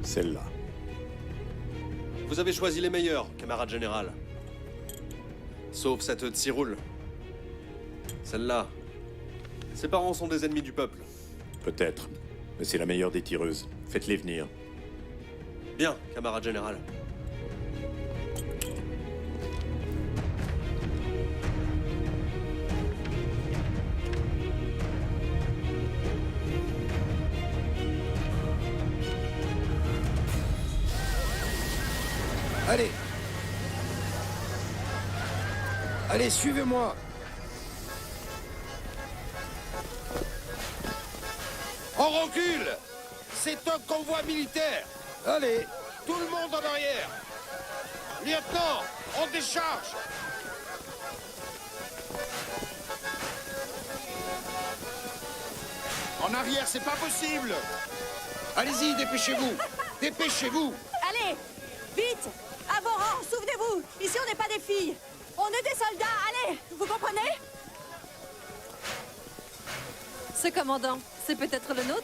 Celle-là. Vous avez choisi les meilleurs, camarade général. Sauf cette de Ciroul. Celle-là. Ses parents sont des ennemis du peuple. Peut-être. Mais c'est la meilleure des tireuses. Faites-les venir. Bien, camarade général. Allez. Allez, suivez-moi. On recule. C'est un convoi militaire. Allez, tout le monde en arrière. Lieutenant, on décharge. En arrière, c'est pas possible. Allez-y, dépêchez-vous. Dépêchez-vous. Allez, vite. À vos rangs, souvenez-vous. Ici, on n'est pas des filles. On est des soldats. Allez, vous comprenez? Ce commandant, c'est peut-être le nôtre?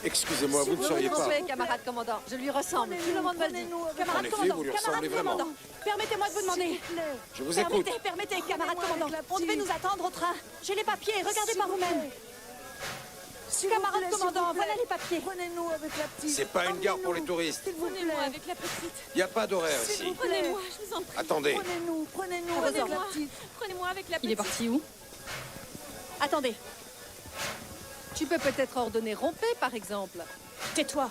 Excusez-moi, vous ne seriez pas... Respect, camarade commandant. Je lui ressemble. Tout le monde va le dire. Camarade En effet, commandant, vous lui camarade ressemblez vraiment. commandant. Permettez-moi de vous demander. Je vous écoute. Permettez, camarade commandant. On devait nous attendre au train. J'ai les papiers, regardez par vous-même. Camarade commandant, voilà les papiers. Prenez-nous avec la petite. C'est pas une gare pour les touristes. Prenez-moi avec la petite. Il n'y a pas d'horaire ici. Prenez-moi, je vous en prie. Attendez. Prenez-nous avec la petite. Prenez-moi avec la petite. Il est parti où? Attendez, Tu peux peut-être ordonner romper, par exemple. tais-toi.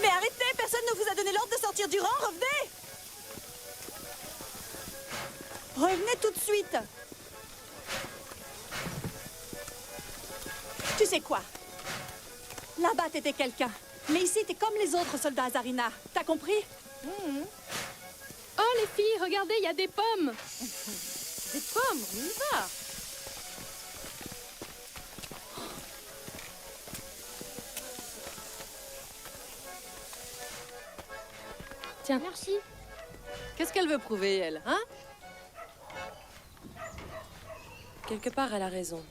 Mais arrêtez, personne ne vous a donné l'ordre de sortir du rang, revenez. Revenez tout de suite. Tu sais quoi? Là-bas, t'étais quelqu'un. Mais ici, t'es comme les autres soldats Azarina. T'as compris? Oh, les filles, regardez, il y a des pommes. Des pommes, on y va. Tiens, merci. Qu'est-ce qu'elle veut prouver, elle, hein? Quelque part, elle a raison.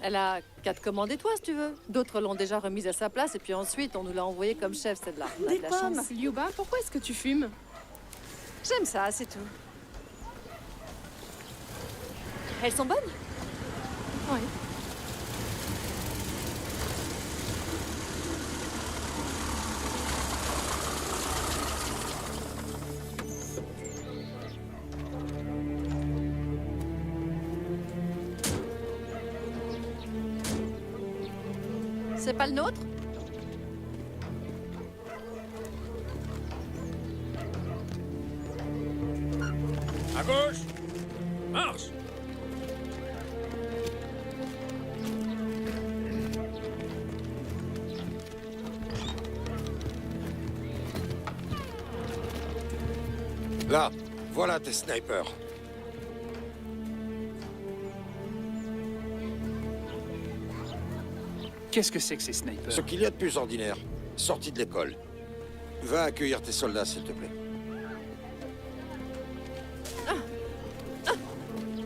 Elle a qu'à te commander toi, si tu veux. D'autres l'ont déjà remise à sa place, et puis ensuite, on nous l'a envoyée comme chef, celle-là. On a Des de la pommes. chance. Liuba, pourquoi est-ce que tu fumes? J'aime ça, c'est tout. Elles sont bonnes? Oui. C'est pas le nôtre? À gauche! Marche! Là, voilà tes snipers. Qu'est-ce que c'est que ces snipers? Ce qu'il y a de plus ordinaire, sorti de l'école. Va accueillir tes soldats, s'il te plaît.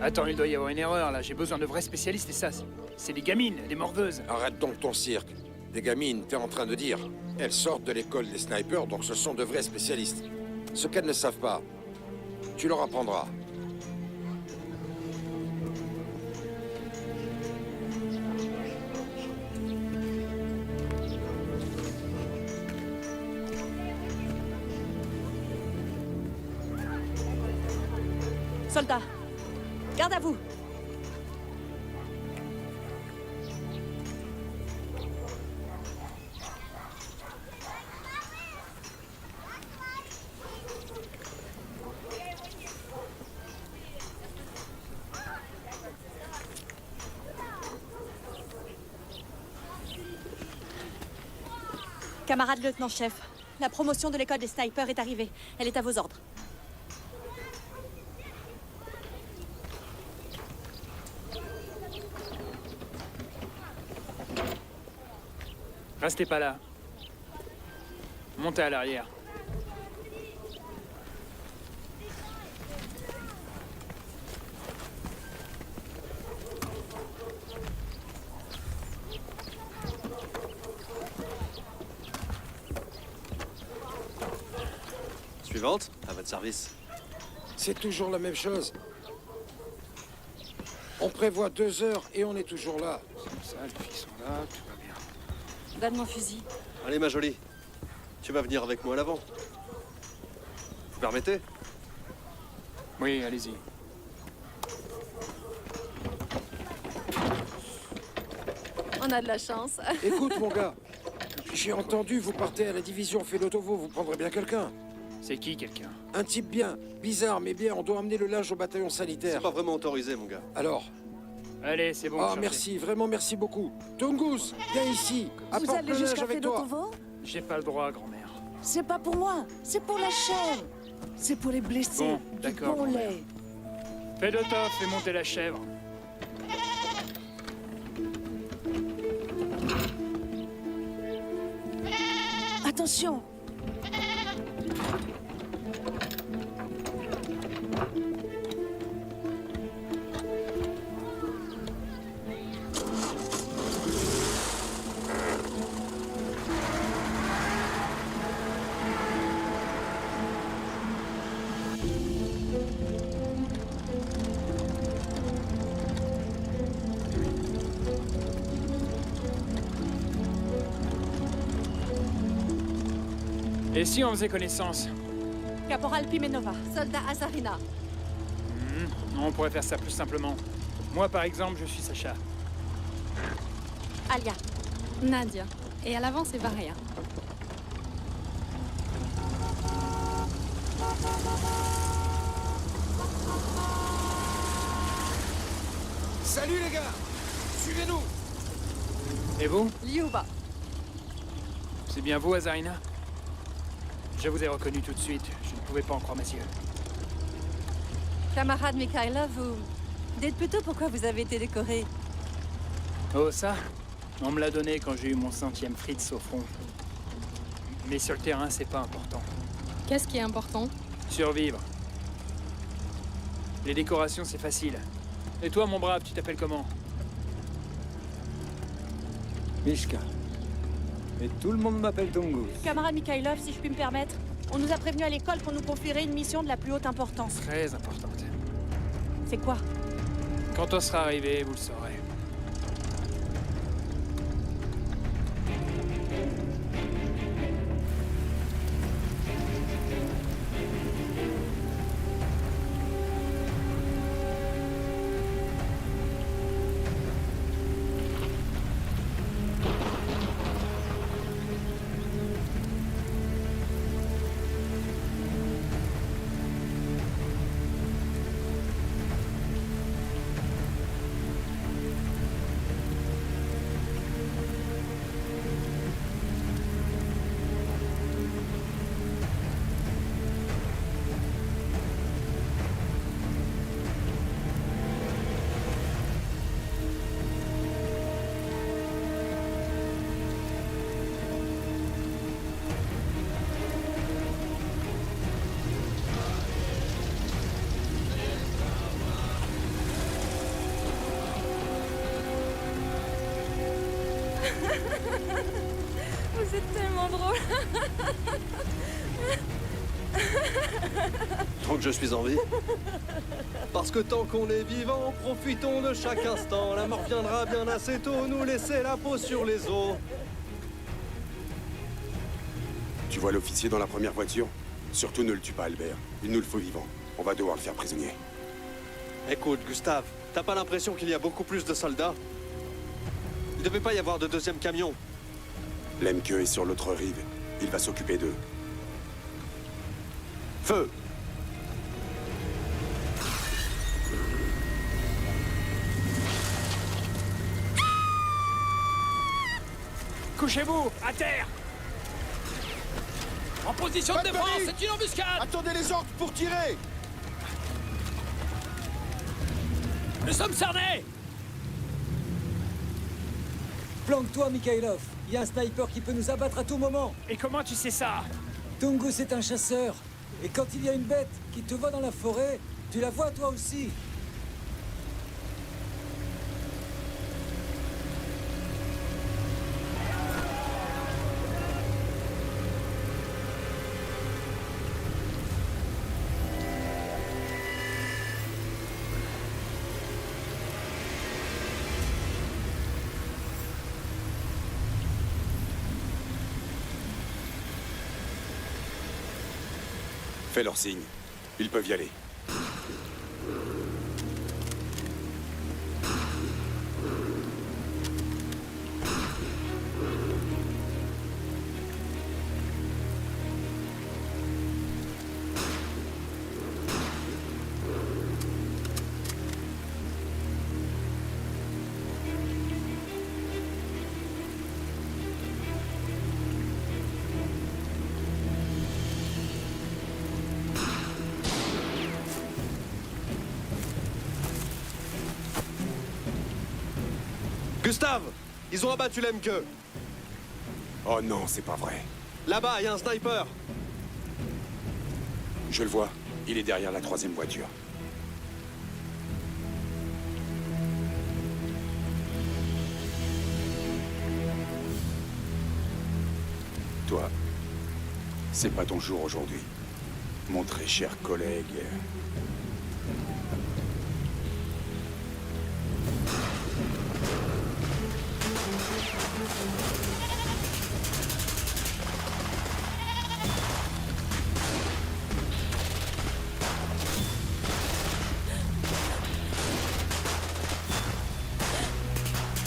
Attends, il doit y avoir une erreur là. J'ai besoin de vrais spécialistes et ça, c'est des gamines, des mordeuses. Arrête donc ton cirque. Des gamines, t'es en train de dire. Elles sortent de l'école des snipers, donc ce sont de vrais spécialistes. Ce qu'elles ne savent pas, tu leur apprendras. Soldats, garde à vous. Camarade lieutenant-chef, la promotion de l'école des snipers est arrivée. Elle est à vos ordres. Restez pas là. Montez à l'arrière. suivante, à votre service. C'est toujours la même chose. On prévoit 2 heures et on est toujours là. Comme ça, les filles sont là, tout va bien. Donne mon fusil. Allez, ma jolie. Tu vas venir avec moi à l'avant. Vous permettez? Oui, allez-y. On a de la chance. Écoute, mon gars. J'ai entendu, vous partez à la division Felotovo, vous prendrez bien quelqu'un. C'est qui, quelqu'un? Un type bien, bizarre, mais bien, on doit emmener le linge au bataillon C'est sanitaire. pas vraiment autorisé, mon gars. Alors, Allez, c'est bon. ah chargez. merci, vraiment merci beaucoup. Tungus, viens ici, Vous apporte allez le linge jusqu'à avec toi. Fedotovo? J'ai pas le droit, grand-mère. C'est pas pour moi, c'est pour la chèvre. C'est pour les blessés. Bon, Du d'accord, bon grand-mère. lait. Fedotov, fais monter la chèvre. Attention. Et si on faisait connaissance? Caporal Pimenova. Soldat Azarina. On pourrait faire ça plus simplement. Moi, par exemple, je suis Sacha. Alia. Nadia. Et à l'avant, c'est Varia. Salut les gars, suivez-nous. Et vous? Liuba. C'est bien vous, Azarina? Je vous ai reconnu tout de suite. Je ne pouvais pas en croire mes yeux. Camarade Mikhailov, vous... Dites plutôt pourquoi vous avez été décoré. Oh, ça? On me l'a donné quand j'ai eu mon 100e Fritz au front. Mais sur le terrain, c'est pas important. Qu'est-ce qui est important? Survivre. Les décorations, c'est facile. Et toi, mon brave, tu t'appelles comment? Mishka. Et tout le monde m'appelle Tungus. Camarade Mikhailov, si je puis me permettre, on nous a prévenu à l'école qu'on nous confierait une mission de la plus haute importance. Très importante. C'est quoi? Quand on sera arrivé, vous le saurez. Vous êtes tellement drôle. Tant que je suis en vie. Parce que tant qu'on est vivant, profitons de chaque instant. La mort viendra bien assez tôt, nous laisser la peau sur les os. Tu vois l'officier dans la première voiture? Surtout ne le tue pas, Albert. Il nous le faut vivant. On va devoir le faire prisonnier. Écoute, Gustave, t'as pas l'impression qu'il y a beaucoup plus de soldats? Il devait pas y avoir de deuxième camion. Lemke est sur l'autre rive. Il va s'occuper d'eux. Feu! Couchez-vous, à terre! En position de défense, c'est une embuscade! Attendez les ordres pour tirer. Nous sommes cernés! Planque-toi, Mikhailov. Il y a un sniper qui peut nous abattre à tout moment. Et comment tu sais ça? Tungus est un chasseur. Et quand il y a une bête qui te voit dans la forêt, tu la vois toi aussi. Fais leur signe. Ils peuvent y aller. Gustave! Ils ont abattu l'MQ! Oh non, c'est pas vrai. Là-bas, il y a un sniper! Je le vois. Il est derrière la 3e voiture. Toi, c'est pas ton jour aujourd'hui. Mon très cher collègue.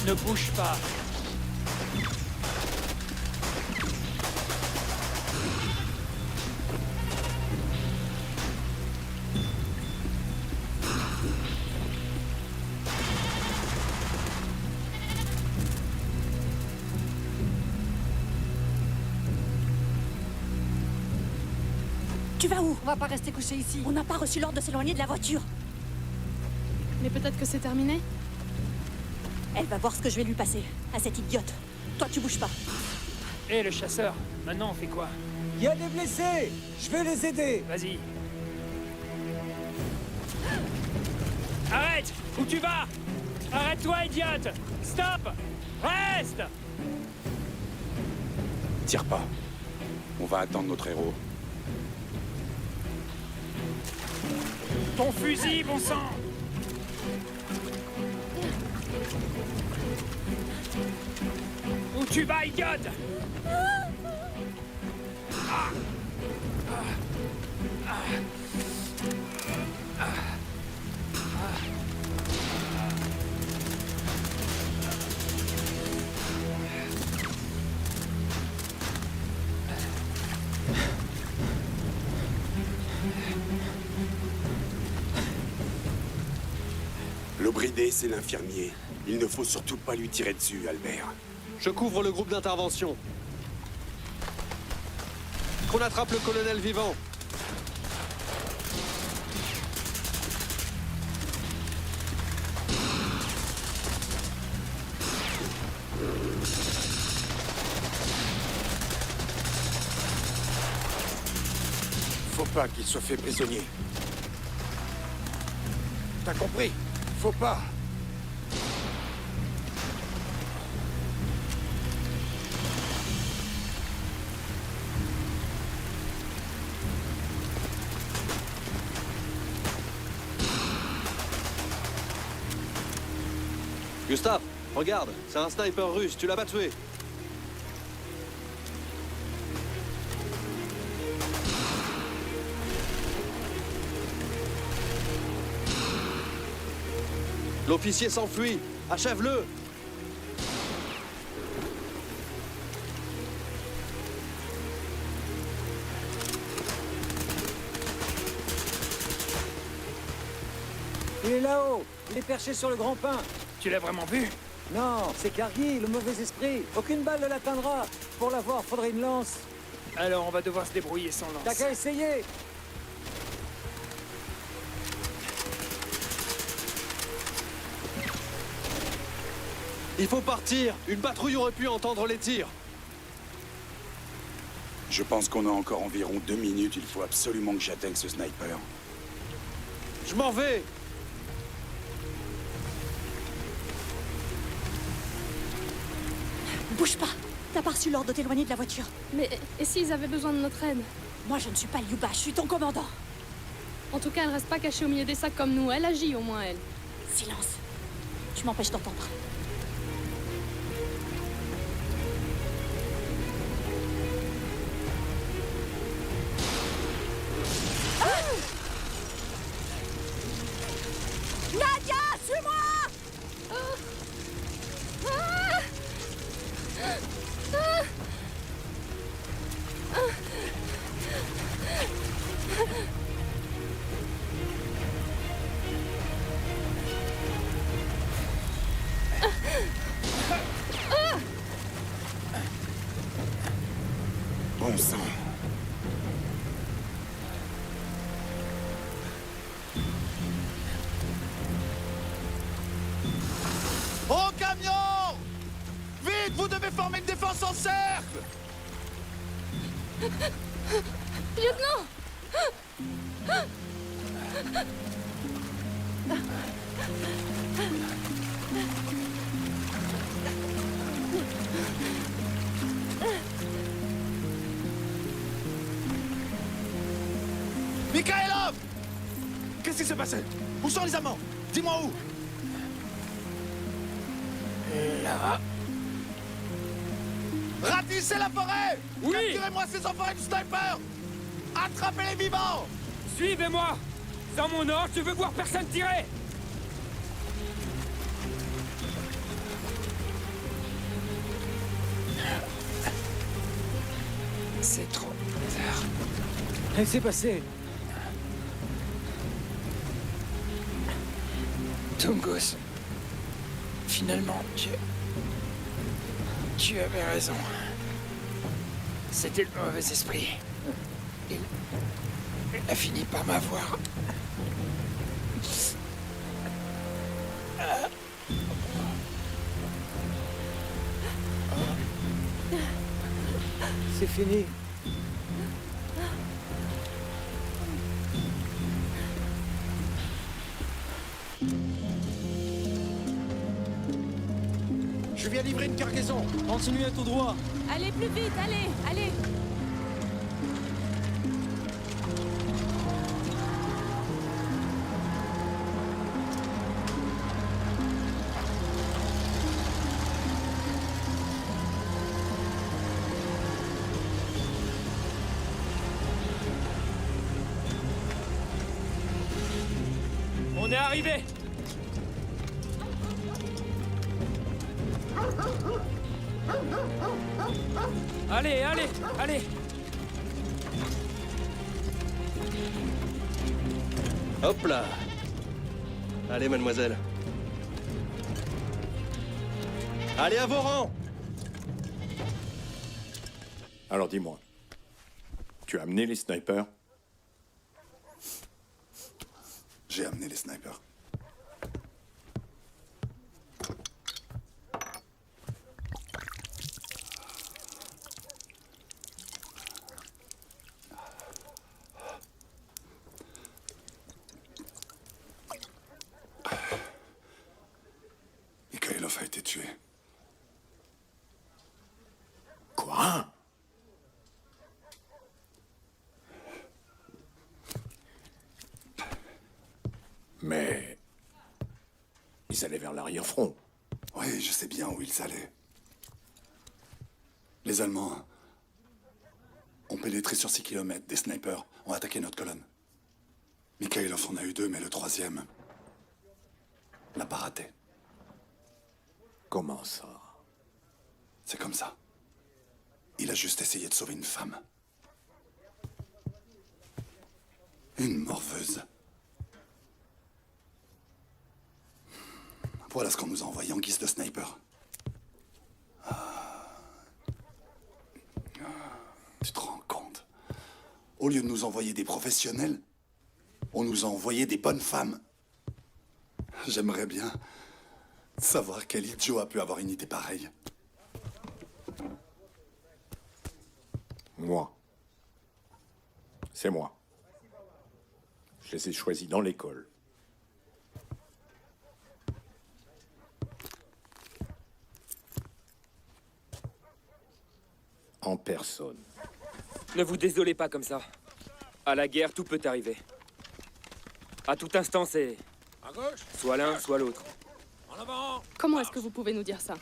Ne bouge pas. Tu vas où? On va pas rester couché ici. On n'a pas reçu l'ordre de s'éloigner de la voiture. Mais peut-être que c'est terminé. Elle va voir ce que je vais lui passer, à cette idiote. Toi, tu bouges pas. Hé, le chasseur, maintenant on fait quoi? Il y a des blessés. Je vais les aider. Vas-y. Arrête! Où tu vas? Arrête-toi, idiote! Stop! Reste! Tire pas. On va attendre notre héros. Ton fusil, bon sang! Où tu vas, idiote? L'Obridé, c'est l'infirmier. Il ne faut surtout pas lui tirer dessus, Albert. Je couvre le groupe d'intervention. Qu'on attrape le colonel vivant. Faut pas qu'il soit fait prisonnier. T'as compris? Faut pas. Gustave, regarde, c'est un sniper russe, tu l'as pas tué. L'officier s'enfuit, achève-le. Il est là-haut. Il est perché sur le grand pin. Tu l'as vraiment vu? Non, c'est Cargy, le mauvais esprit. Aucune balle ne l'atteindra. Pour l'avoir, faudrait une lance. Alors on va devoir se débrouiller sans T'as lance. qu'à essayer. Il faut partir. Une patrouille aurait pu entendre les tirs. Je pense qu'on a encore environ 2 minutes. Il faut absolument que j'atteigne ce sniper. Je m'en vais. Bouge pas. T'as pas reçu l'ordre de t'éloigner de la voiture. Mais et s'ils avaient besoin de notre aide? Moi, je ne suis pas Liuba, je suis ton commandant. En tout cas, elle reste pas cachée au milieu des sacs comme nous. Elle agit au moins, elle. Silence. Tu m'empêches d'entendre. Au camion! Vite, vous devez former une défense en cercle! Lieutenant! Mikhailov! Qu'est-ce qui s'est passé? Où sont les Allemands? Dis-moi où! Là. Ratissez la forêt! Oui! Capturez-moi ces enfoirés du sniper! Attrapez-les vivants! Suivez-moi! Sans mon ordre, je veux voir personne tirer! C'est trop bizarre. Laissez passer. Tungos. Finalement, tu avais raison. C'était le mauvais esprit. Il a fini par m'avoir. C'est fini. Je viens livrer une cargaison. Continuez tout droit. Allez plus vite, allez, allez. On est arrivé! Allez, allez, allez! Hop là. Allez, mademoiselle. Allez à vos rangs! Alors dis-moi, tu as amené les snipers? J'ai amené les snipers. Mikhailov a été tué. Quoi? Mais... ils allaient vers l'arrière-front. Oui, je sais bien où ils allaient. Les Allemands ont pénétré sur 6 kilomètres. Des snipers ont attaqué notre colonne. Mikhailov en a eu 2, mais le 3e n'a pas raté. Comment ça? C'est comme ça. Il a juste essayé de sauver une femme. Une morveuse. Voilà ce qu'on nous a envoyé en guise de sniper. Tu te rends compte? Au lieu de nous envoyer des professionnels, on nous a envoyé des bonnes femmes. J'aimerais bien savoir quel idiot a pu avoir une idée pareille. Moi. C'est moi. Je les ai choisis dans l'école. En personne. Ne vous désolez pas comme ça. À la guerre, tout peut arriver. À tout instant, c'est... À gauche. soit l'un, soit l'autre. En avant. Comment est-ce que vous pouvez nous dire ça?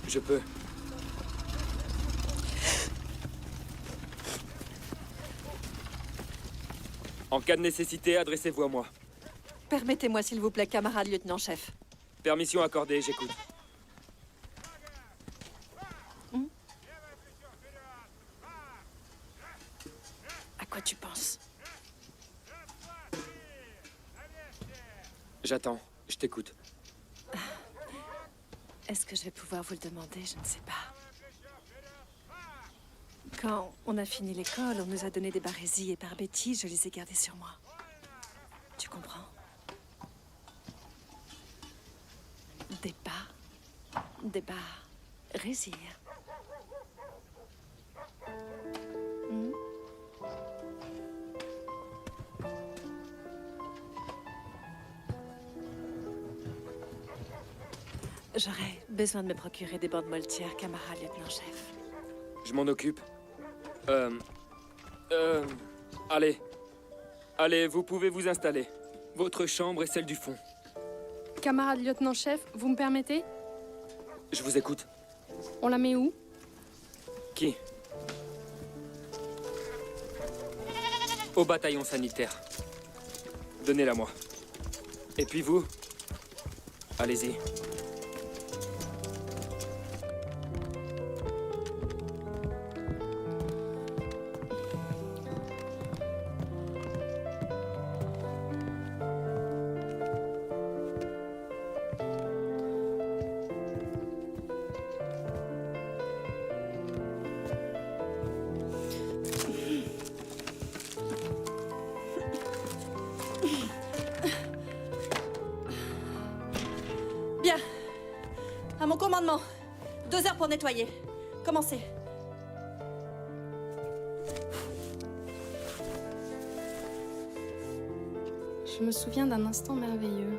Je peux. En cas de nécessité, adressez-vous à moi. Permettez-moi, s'il vous plaît, camarade lieutenant-chef. Permission accordée, j'écoute. À quoi tu penses? J'attends, je t'écoute. Est-ce que je vais pouvoir vous le demander? Je ne sais pas. Quand on a fini l'école, on nous a donné des barésies et par bêtise, je les ai gardées sur moi. Tu comprends? Débat, résir. J'aurais besoin de me procurer des bandes moltières, camarade lieutenant-chef. Je m'en occupe. Allez. Allez, vous pouvez vous installer. Votre chambre est celle du fond. Camarade lieutenant-chef, vous me permettez? Je vous écoute. On la met où? Qui? Au bataillon sanitaire. Donnez-la moi. Et puis vous? Allez-y. Bien. À mon commandement. 2 heures pour nettoyer. Commencez. Je me souviens d'un instant merveilleux.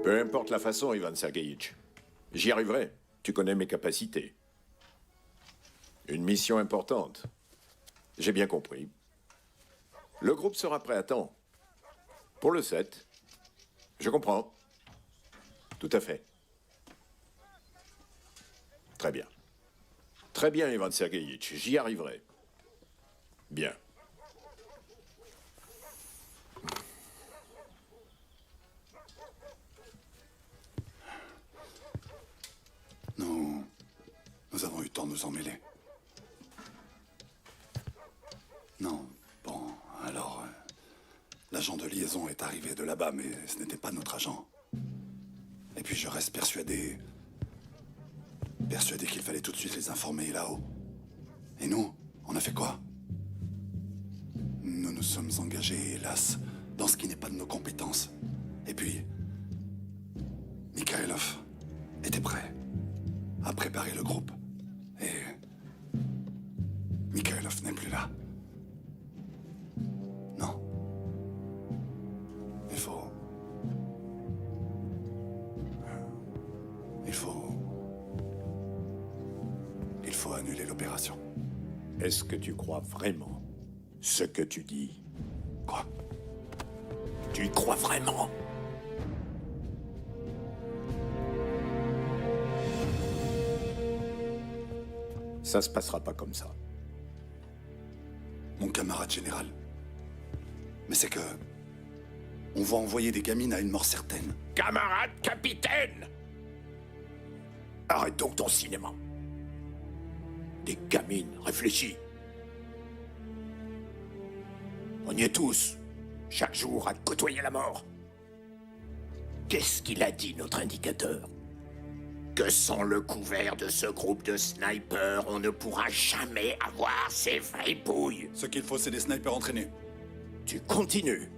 Peu importe la façon, Ivan Sergeïtch. J'y arriverai. Tu connais mes capacités. Une mission importante. J'ai bien compris. Le groupe sera prêt à temps. Pour le 7. Je comprends. Tout à fait. Très bien. Très bien, Ivan Sergeïtch. J'y arriverai. Bien. Nous avons eu le temps de nous en mêler. Non, bon, alors... l'agent de liaison est arrivé de là-bas, mais ce n'était pas notre agent. Et puis je reste persuadé qu'il fallait tout de suite les informer là-haut. Et nous, on a fait quoi? Nous nous sommes engagés, hélas, dans ce qui n'est pas de nos compétences. Et puis... Mikhailov était prêt à préparer le groupe. Et... Mikhailov n'est plus là. Non. Il faut annuler l'opération. Est-ce que tu crois vraiment ce que tu dis? Quoi? Tu y crois vraiment? Ça se passera pas comme ça. Mon camarade général. Mais c'est que... on va envoyer des gamines à une mort certaine. Camarade capitaine! Arrête donc ton cinéma. Des gamines, réfléchis. On y est tous, chaque jour à côtoyer la mort. Qu'est-ce qu'il a dit, notre indicateur? Que sans le couvert de ce groupe de snipers, on ne pourra jamais avoir ces fripouilles. Ce qu'il faut, c'est des snipers entraînés. Tu continues.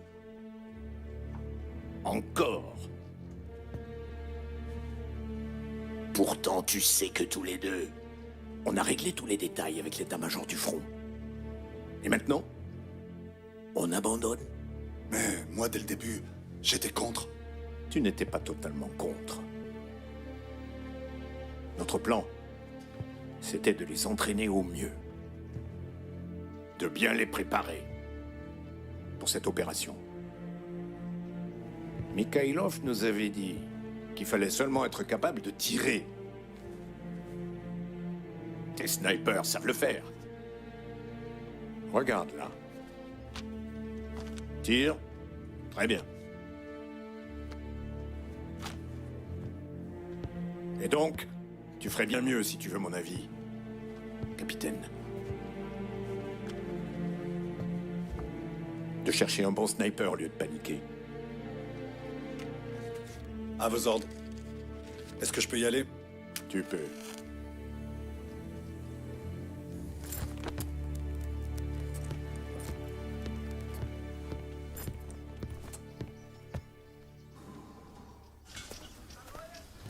Encore. Pourtant, tu sais que tous les deux, on a réglé tous les détails avec l'état-major du front. Et maintenant, on abandonne. Mais moi, dès le début, j'étais contre. Tu n'étais pas totalement contre. Notre plan, c'était de les entraîner au mieux. De bien les préparer pour cette opération. Mikhailov nous avait dit qu'il fallait seulement être capable de tirer. Tes snipers savent le faire. Regarde là. Tire Très bien. Et donc, tu ferais bien mieux si tu veux mon avis, capitaine. De chercher un bon sniper au lieu de paniquer. À vos ordres. Est-ce que je peux y aller? Tu peux.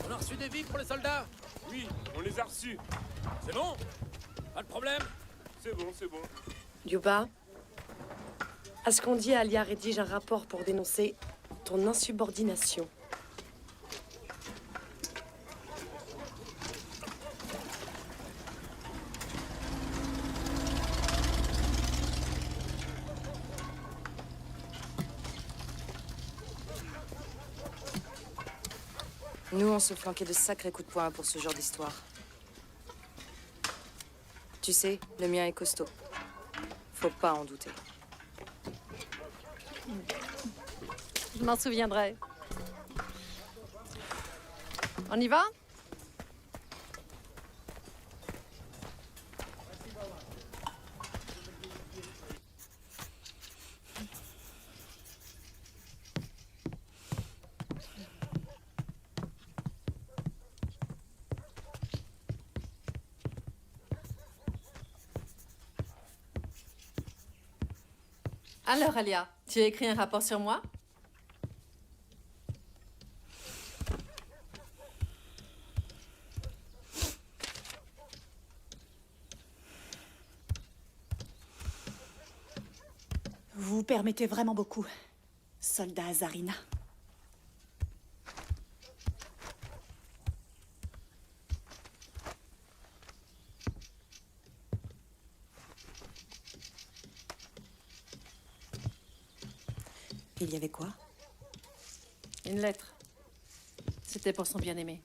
On a reçu des vies pour les soldats? Oui, on les a reçus. C'est bon? Pas de problème? C'est bon, c'est bon. Yuba, à ce qu'on dit, Alia rédige un rapport pour dénoncer ton insubordination. Nous, on se flanquait de sacrés coups de poing pour ce genre d'histoire. Tu sais, le mien est costaud. Faut pas en douter. Je m'en souviendrai. On y va? Alors, Alia, tu as écrit un rapport sur moi? Vous vous permettez vraiment beaucoup, soldat Azarina. Il y avait quoi? Une lettre. C'était pour son bien-aimé.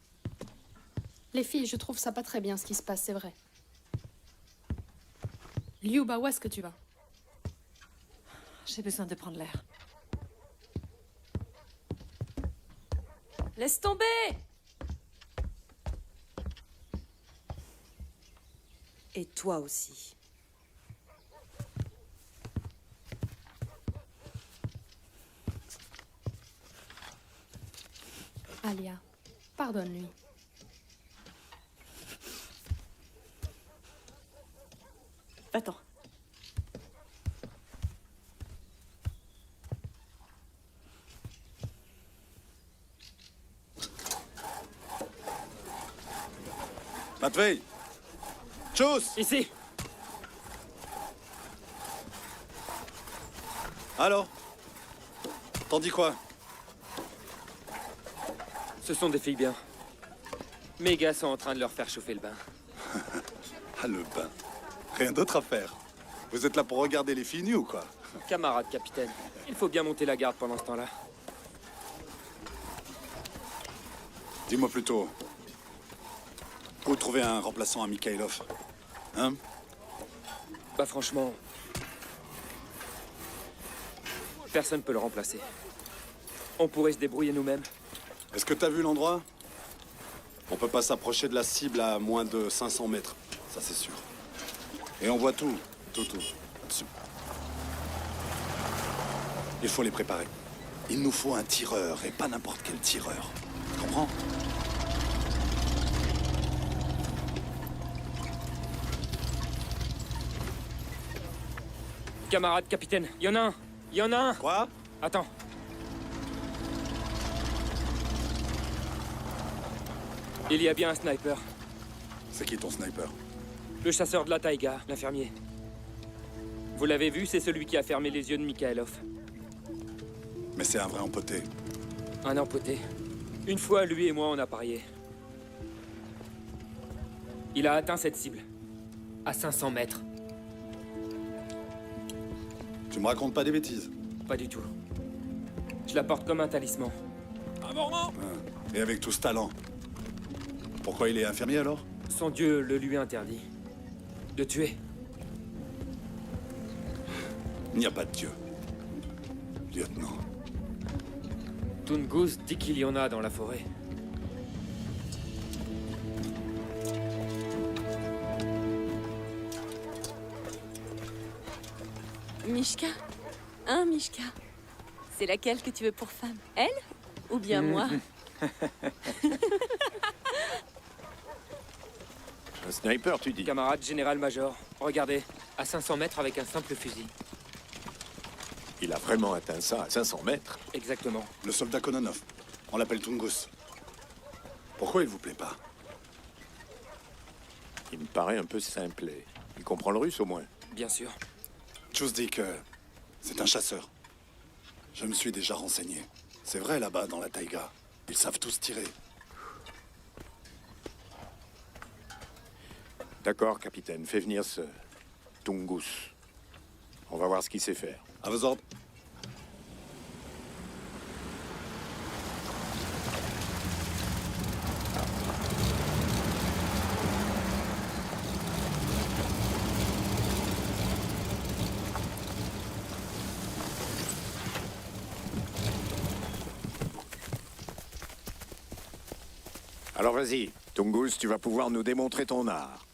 Les filles, je trouve ça pas très bien ce qui se passe, c'est vrai. Lyuba, où est-ce que tu vas? J'ai besoin de prendre l'air. Laisse tomber! Et toi aussi. Alia, pardonne-lui. Va-t'en. Matvei! Tchuss! Ici! Alors? T'en dis quoi? Ce sont des filles bien. Mes gars sont en train de leur faire chauffer le bain. Ah, le bain. Rien d'autre à faire. Vous êtes là pour regarder les filles nues ou quoi? Camarade capitaine, il faut bien monter la garde pendant ce temps-là. Dis-moi plutôt, où trouver un remplaçant à Mikhailov? Hein? Bah franchement... personne peut le remplacer. On pourrait se débrouiller nous-mêmes. Est-ce que t'as vu l'endroit? On peut pas s'approcher de la cible à moins de 500 mètres, ça c'est sûr. Et on voit tout, tout. Là-dessus. Il faut les préparer. Il nous faut un tireur, et pas n'importe quel tireur. Tu comprends? Camarade capitaine, il y en a un! Il y en a un! Quoi? Attends. Il y a bien un sniper. C'est qui ton sniper? Le chasseur de la taïga, l'infirmier. Vous l'avez vu, c'est celui qui a fermé les yeux de Mikhailov. Mais c'est un vrai empoté. Un empoté. Une fois, lui et moi, on a parié. Il a atteint cette cible. À 500 mètres. Tu me racontes pas des bêtises? Pas du tout. Je la porte comme un talisman. Un moment! Et avec tout ce talent. Pourquoi il est infirmier alors? Son dieu le lui interdit. De tuer. Il n'y a pas de dieu. Lieutenant. Tungus dit qu'il y en a dans la forêt. Mishka? Hein, Mishka? C'est laquelle que tu veux pour femme? Elle? Ou bien moi? Un sniper, tu dis? Camarade général-major, regardez, à 500 mètres avec un simple fusil. Il a vraiment atteint ça à 500 mètres? Exactement. Le soldat Kononov. On l'appelle Tungus. Pourquoi il vous plaît pas? Il me paraît un peu simplet. Il comprend le russe, au moins. Bien sûr. Tchous dit que c'est un chasseur. Je me suis déjà renseigné. C'est vrai, là-bas, dans la taïga. Ils savent tous tirer. D'accord, capitaine. Fais venir ce Tungus. On va voir ce qu'il sait faire. À vos ordres. Alors vas-y, Tungus, tu vas pouvoir nous démontrer ton art.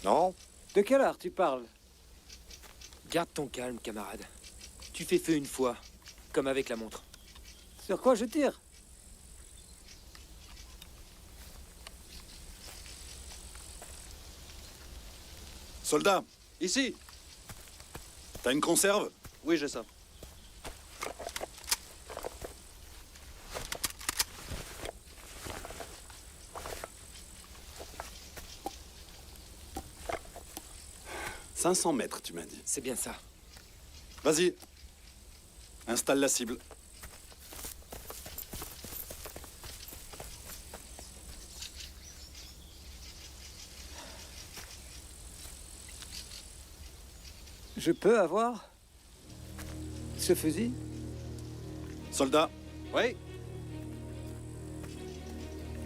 Non? De quel art tu parles? Garde ton calme, camarade. Tu fais feu une fois, comme avec la montre. Sur quoi je tire? Soldat, Ici! t'as une conserve? Oui, j'ai ça. « 500 mètres, tu m'as dit. C'est bien ça. Vas-y. Installe la cible. Je peux avoir ce fusil? Soldat, Oui?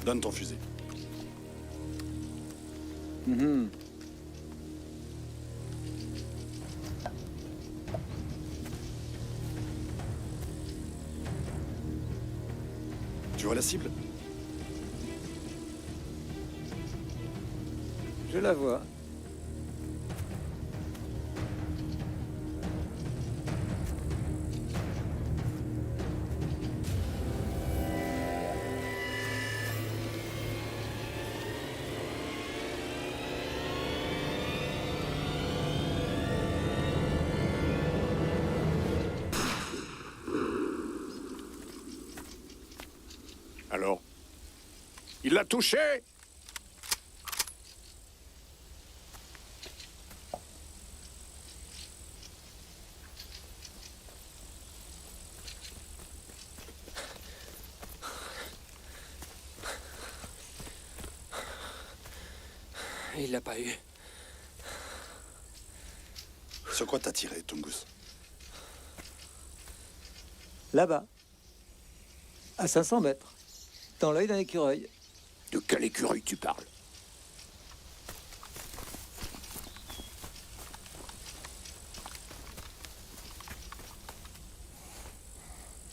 donne ton fusil. Tu vois la cible? Je la vois. Alors? Il l'a touché? Il l'a pas eu. Sur quoi t'as tiré, Tungus? Là-bas. À 500 mètres. Dans l'œil d'un écureuil. De quel écureuil tu parles?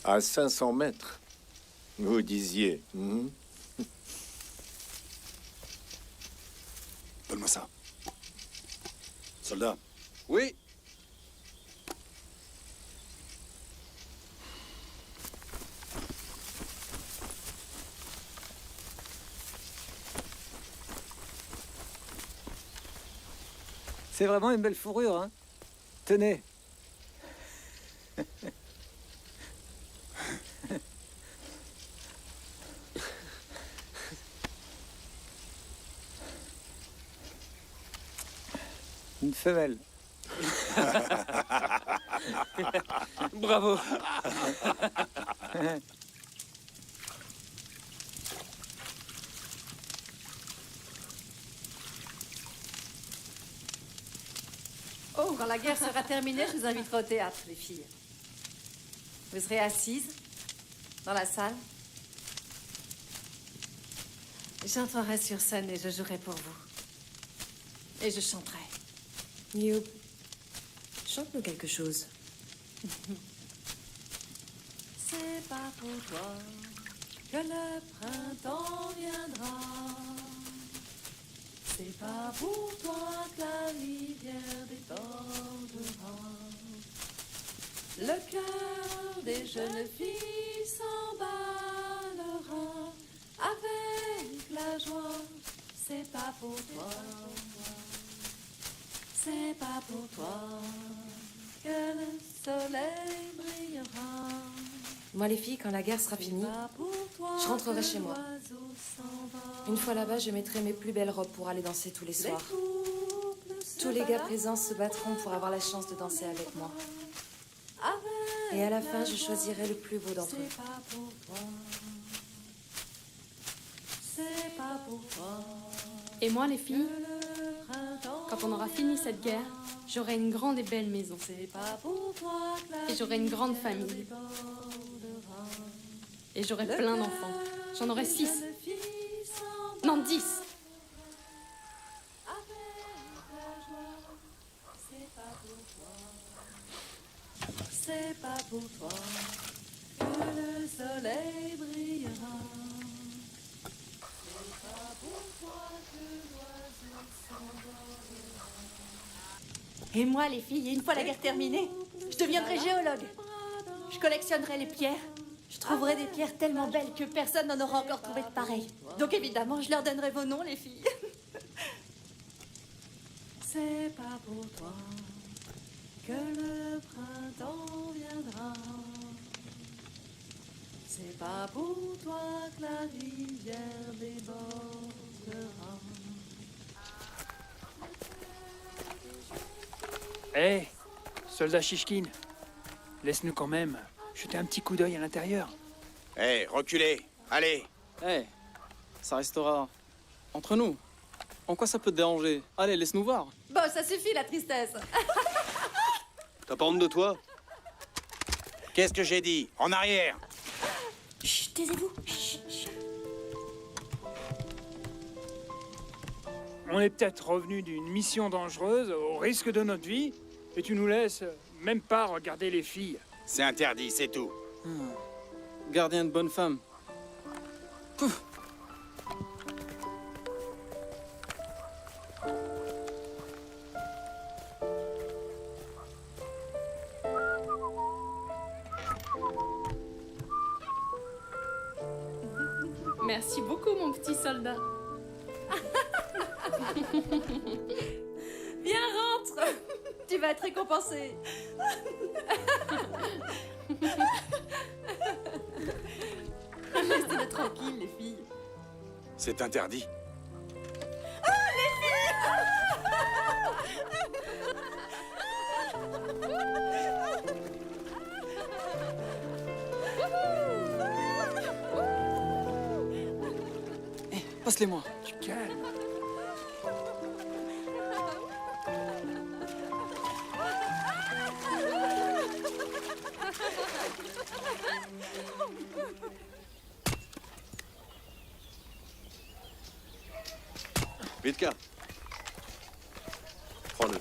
À 500 mètres, vous disiez. Donne-moi ça. Soldat. Oui? C'est vraiment une belle fourrure, hein? Tenez. Une femelle. Bravo. Oh, quand la guerre sera terminée, je vous inviterai au théâtre, les filles. Vous serez assises dans la salle. J'entrerai sur scène et je jouerai pour vous. Et je chanterai. Niobe, chante-nous quelque chose. C'est pas pour toi que le printemps viendra. C'est pas pour toi que la rivière débordera. Le cœur des jeunes filles s'emballera avec la joie. C'est pas pour toi, c'est pas pour toi que le soleil brillera. Moi, les filles, quand la guerre sera finie, je rentrerai chez moi. Une fois là-bas, je mettrai mes plus belles robes pour aller danser tous les soirs. Tous les gars présents se battront pour avoir la chance de danser avec moi. Et à la fin, je choisirai le plus beau d'entre eux. C'est pas pour toi. Et moi, les filles, quand on aura fini cette guerre, j'aurai une grande et belle maison. Et j'aurai une grande famille. Et j'aurai plein d'enfants. J'en aurai 6. Non, 10. C'est pas pour toi que le soleil brillera. C'est pas pour toi que l'oiseau s'envolera. Et moi, les filles, une fois la guerre terminée, je deviendrai géologue. Je collectionnerai les pierres. Je trouverai des pierres tellement belles que personne n'en aura encore trouvé de pareilles. Donc évidemment, je leur donnerai vos noms, les filles. C'est pas pour toi que le printemps viendra. C'est pas pour toi que la rivière débordera. Hé, soldat Shishkin, laisse-nous quand même jeter un petit coup d'œil à l'intérieur. Hé, reculez. Allez. Hé, ça restera entre nous. En quoi ça peut te déranger? Allez, laisse-nous voir. Bon, ça suffit la tristesse. T'as pas honte de toi? Qu'est-ce que j'ai dit? En arrière. Chut, taisez-vous. Chut, chut. On est peut-être revenu d'une mission dangereuse au risque de notre vie, et tu nous laisses même pas regarder les filles. C'est interdit, c'est tout. Gardien de bonne femme. Pouf. Merci beaucoup, mon petit soldat. Viens, rentre. Tu vas être récompensé. Laissez-les tranquilles, les filles. C'est interdit. Passe-les-moi. Tu calmes. Vitka. Prends-le.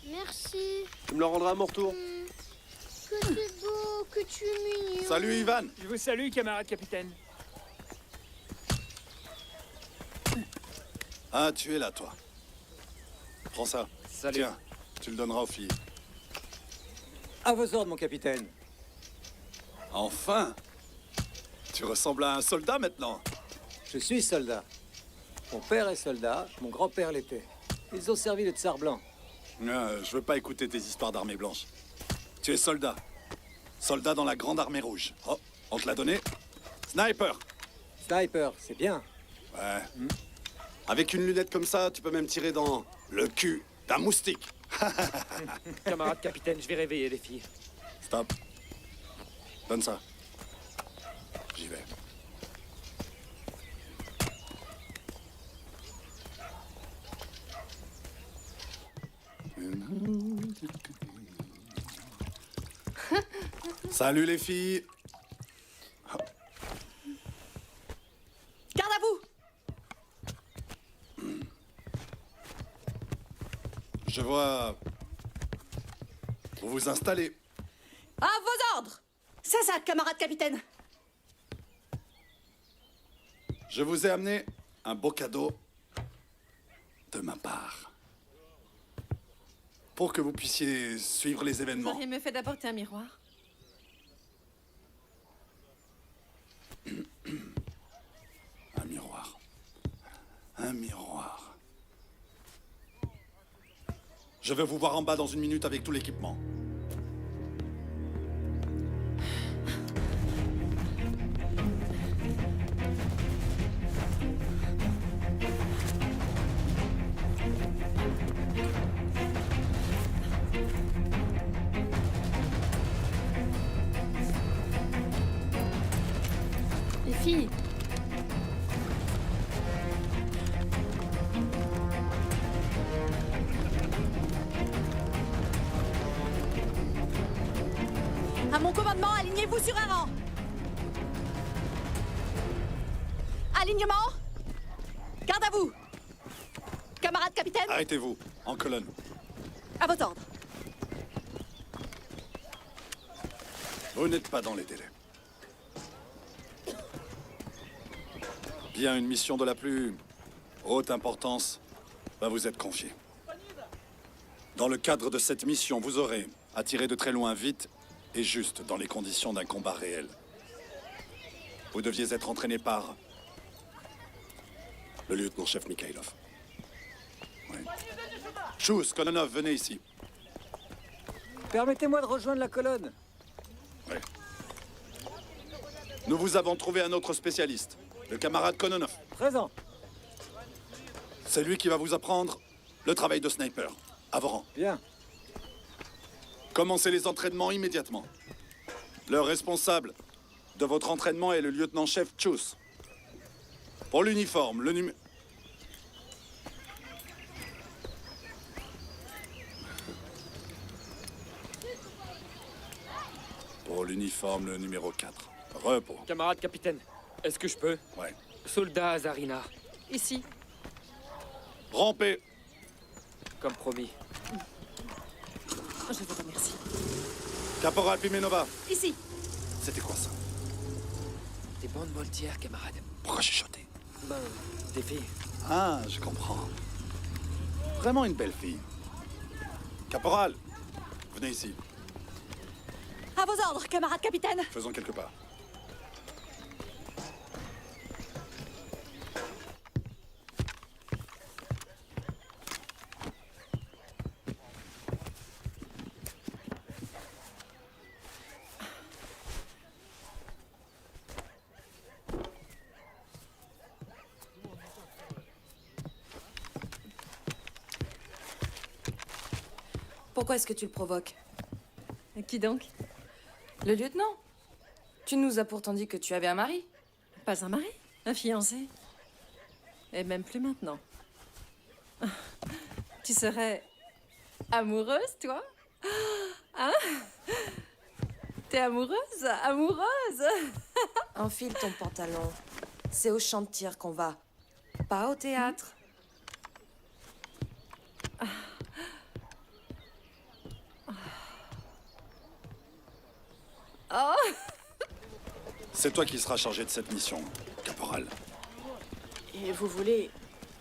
Merci. Tu me le rendras à mon retour. Que c'est beau, que tu es mignon. Salut Ivan. Je vous salue, camarade capitaine. Ah, tu es là, toi. Prends ça. Salut. Tiens, tu le donneras aux filles. À vos ordres, mon capitaine. Enfin! Tu ressembles à un soldat maintenant. Je suis soldat. Mon père est soldat, mon grand-père l'était. Ils ont servi le tsar blanc. Je veux pas écouter tes histoires d'armée blanche. Tu es soldat. Soldat dans la grande armée rouge. Oh, on te l'a donné? Sniper! Sniper, c'est bien. Ouais. Avec une lunette comme ça, tu peux même tirer dans le cul d'un moustique. Camarade capitaine, je vais réveiller les filles. Stop. Donne ça. J'y vais. Salut les filles. Garde à vous. Je vois... Vous vous installez. À vos ordres. C'est ça, camarade capitaine. Je vous ai amené un beau cadeau de ma part. Pour que vous puissiez suivre les Vous événements. auriez mieux fait d'apporter un miroir. Un miroir. Un miroir. Je vais vous voir en bas dans une minute avec tout l'équipement. Les filles, À mon commandement, alignez-vous sur un rang. Alignement. Garde à vous. Camarade capitaine, Arrêtez-vous, en colonne. à votre ordre. Vous n'êtes pas dans les délais. Bien, une mission de la plus haute importance va vous être confiée. Dans le cadre de cette mission, vous aurez à tirer de très loin vite et juste dans les conditions d'un combat réel. Vous deviez être entraîné par le lieutenant-chef Mikhailov. Oui. Chus, Kononov, venez ici. Permettez-moi de rejoindre la colonne. Oui. Nous vous avons trouvé un autre spécialiste, le camarade Kononov. Présent. C'est lui qui va vous apprendre le travail de sniper. À vos rangs. Bien. Commencez les entraînements immédiatement. Le responsable de votre entraînement est le lieutenant-chef Chus. Pour l'uniforme, le numéro... Pour l'uniforme, le numéro 4. Repos. Camarade capitaine, est-ce que je peux? Ouais. Soldat Azarina. Ici. Rampez. Comme promis. Je vous remercie. Caporal Pimenova. Ici. C'était quoi ça? Des bandes moltières, camarade. Pourquoi chuchoter? Ben, des filles. Ah, je comprends. Vraiment une belle fille. Caporal, venez ici. À vos ordres, camarade capitaine. Faisons quelques pas. Pourquoi est-ce que tu le provoques? Qui donc? Le lieutenant. Tu nous as pourtant dit que tu avais un mari. Pas un mari, un fiancé. Et même plus maintenant. Tu serais amoureuse, toi? Hein? T'es amoureuse? Amoureuse? Enfile ton pantalon. C'est au champ de tir qu'on va. Pas au théâtre. Oh! C'est toi qui seras chargé de cette mission, caporal. et vous voulez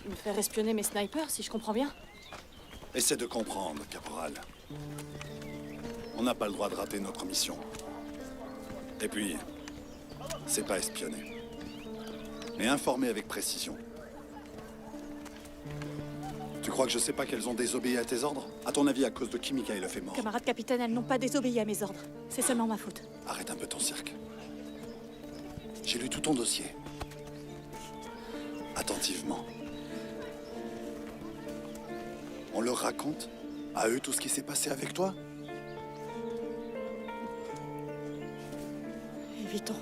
me faire espionner mes snipers, si je comprends bien? Essaie de comprendre, caporal. On n'a pas le droit de rater notre mission. Et puis, c'est pas espionner, mais informer avec précision. Tu crois que je sais pas qu'elles ont désobéi à tes ordres? À ton avis, à cause de qui Mikhailov est mort? Camarade capitaine, elles n'ont pas désobéi à mes ordres. C'est seulement ma faute. Arrête un peu ton cirque. J'ai lu tout ton dossier. Attentivement. On leur raconte à eux tout ce qui s'est passé avec toi? Évitons.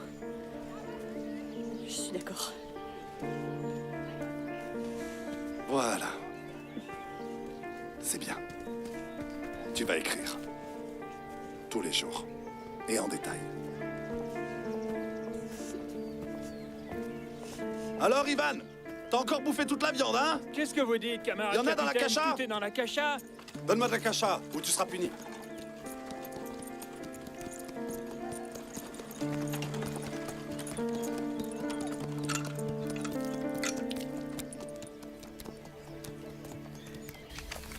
Je suis d'accord. Voilà. C'est bien. Tu vas écrire. Tous les jours. Et en détail. Alors, Ivan, t'as encore bouffé toute la viande, hein? Qu'est-ce que vous dites, camarade? Il y en a dans la capitaine? cacha? Tout est dans la cacha? Donne-moi de la cacha, ou tu seras puni.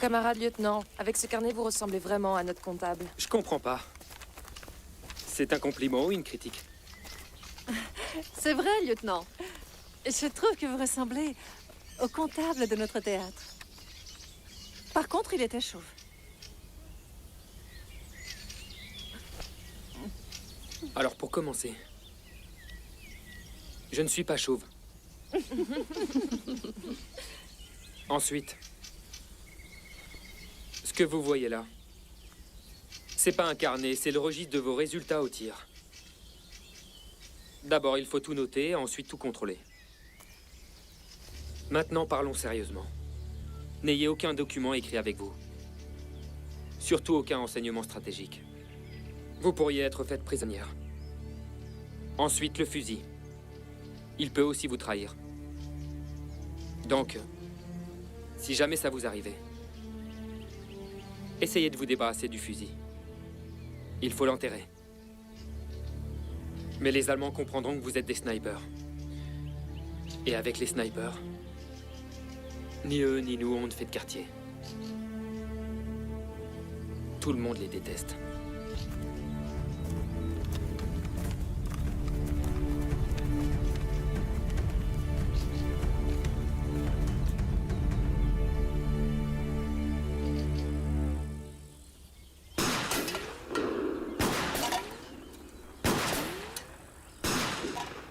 Camarade lieutenant, avec ce carnet, vous ressemblez vraiment à notre comptable. Je comprends pas. C'est un compliment ou une critique? C'est vrai, lieutenant. Je trouve que vous ressemblez au comptable de notre théâtre. Par contre, il était chauve. Alors pour commencer, je ne suis pas chauve. Ensuite, ce que vous voyez là, c'est pas un carnet, c'est le registre de vos résultats au tir. D'abord, il faut tout noter, ensuite tout contrôler. Maintenant, parlons sérieusement. N'ayez aucun document écrit avec vous. Surtout aucun renseignement stratégique. Vous pourriez être faite prisonnière. Ensuite, le fusil. Il peut aussi vous trahir. Donc, si jamais ça vous arrivait, essayez de vous débarrasser du fusil. Il faut l'enterrer. Mais les Allemands comprendront que vous êtes des snipers. Et avec les snipers, ni eux ni nous ont de fait de quartier. Tout le monde les déteste.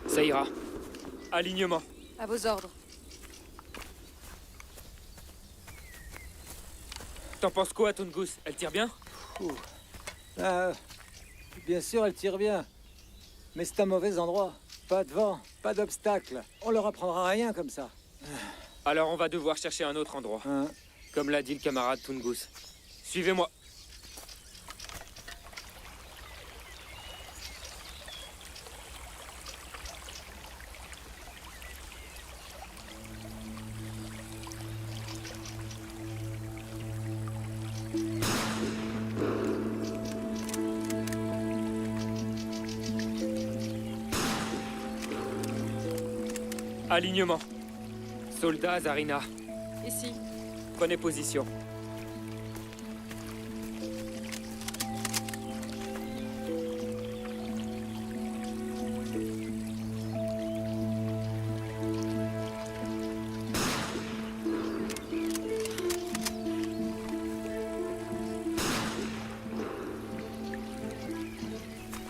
Ça ira. Alignement. À vos ordres. T'en penses quoi, Tungus? Elle tire bien? Bien sûr, elle tire bien. Mais c'est un mauvais endroit. Pas de vent, pas d'obstacle. On leur apprendra rien comme ça. Alors on va devoir chercher un autre endroit. Comme l'a dit le camarade Tungus. Suivez-moi. Alignement. Soldats, Zarina. Ici. Prenez position.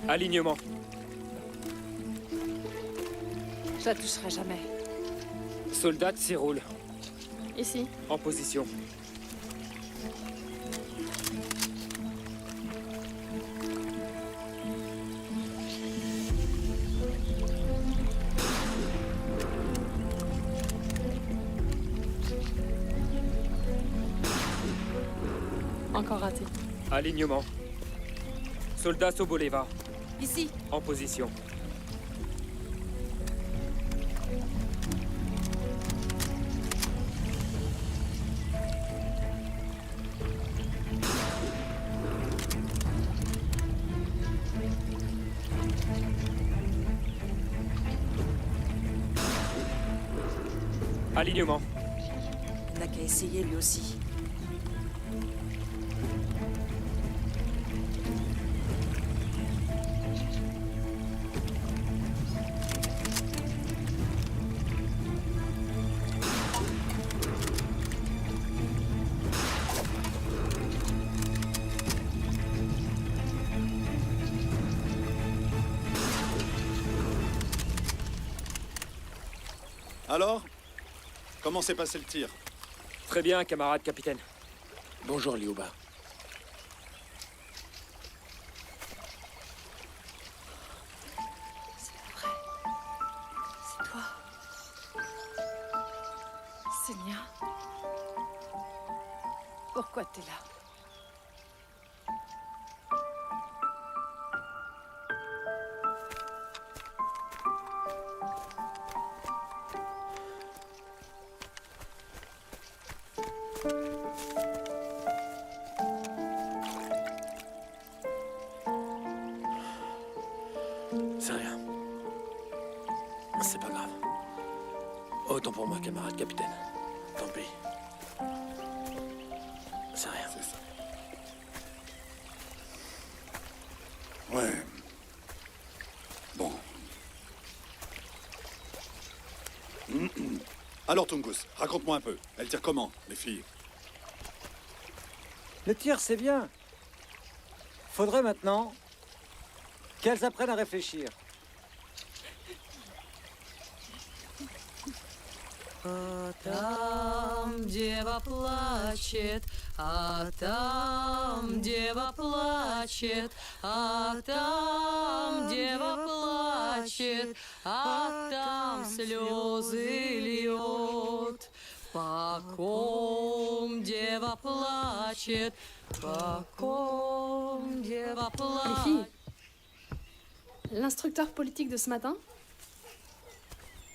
Alignement. Je la toucherai jamais. Soldats, s'éroule. Ici. En position. Encore raté. Alignement. Soldats, Soboleva. Ici. En position. Alignement. Il n'a qu'à essayer lui aussi. Alors? Comment s'est passé le tir? Très bien, camarade capitaine. Bonjour, Liuba. C'est vrai. C'est toi. Seigneur. Pourquoi t'es là? C'est rien. C'est pas grave. Autant pour moi, camarade capitaine. Tant pis. C'est rien. C'est ça. Ouais. Bon. Alors, Tungus, raconte-moi un peu. Elle tire comment, les filles? Le tir, c'est bien. Faudrait maintenant qu'elles apprennent à réfléchir. А там дева плачет, а там дева плачет, а там дева плачет, а там слезы льет. По ком дева плачет, по ком дева Les плачет. filles, l'instructeur politique de ce matin,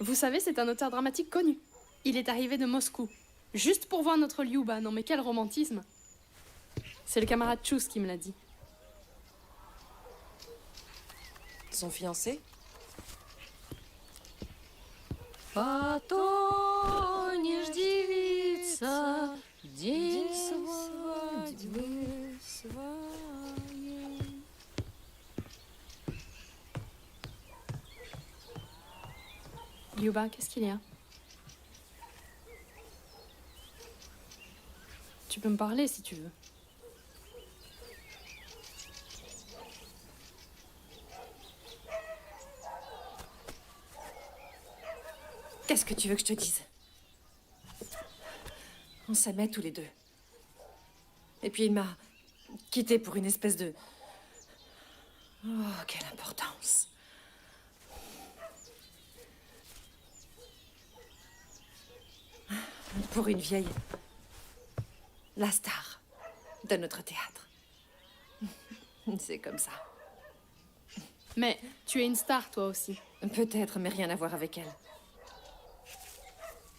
vous savez, c'est un auteur dramatique connu. Il est arrivé de Moscou, juste pour voir notre Lyuba. Non mais quel romantisme! C'est le camarade Tchous qui me l'a dit. Son fiancé? Потонешь, девица, день свадьбы своей. Lyuba, qu'est-ce qu'il y a? Tu peux me parler si tu veux. Qu'est-ce que tu veux que je te dise? On s'aimait tous les deux. Et puis il m'a quittée pour une espèce de... Oh, quelle importance. Pour une vieille... La star de notre théâtre. C'est comme ça. Mais tu es une star, toi aussi. Peut-être, mais rien à voir avec elle.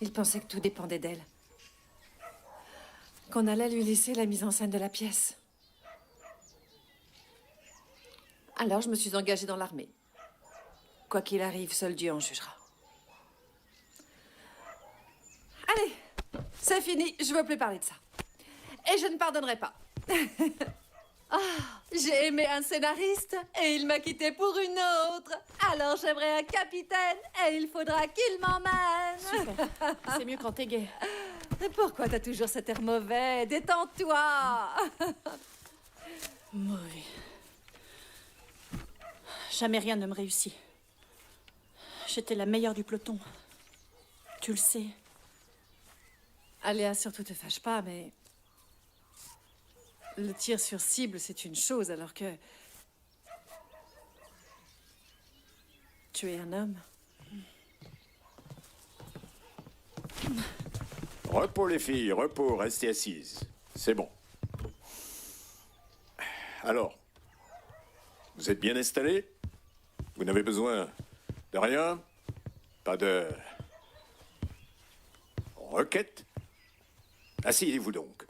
Il pensait que tout dépendait d'elle. Qu'on allait lui laisser la mise en scène de la pièce. Alors, je me suis engagée dans l'armée. Quoi qu'il arrive, seul Dieu en jugera. Allez, c'est fini, je veux plus parler de ça. Et je ne pardonnerai pas. Ah, j'ai aimé un scénariste et il m'a quitté pour une autre. Alors j'aimerais un capitaine et il faudra qu'il m'emmène. Super. C'est mieux quand t'es gay. Pourquoi t'as toujours cet air mauvais? Détends-toi. Mauvais. Jamais rien ne me réussit. J'étais la meilleure du peloton. Tu le sais. Aléa, surtout te fâche pas, mais... Le tir sur cible, c'est une chose, alors que... Tu es un homme. Repos, les filles, repos, restez assises. C'est bon. Alors, vous êtes bien installés? Vous n'avez besoin de rien? Pas de... requête? Asseyez-vous donc.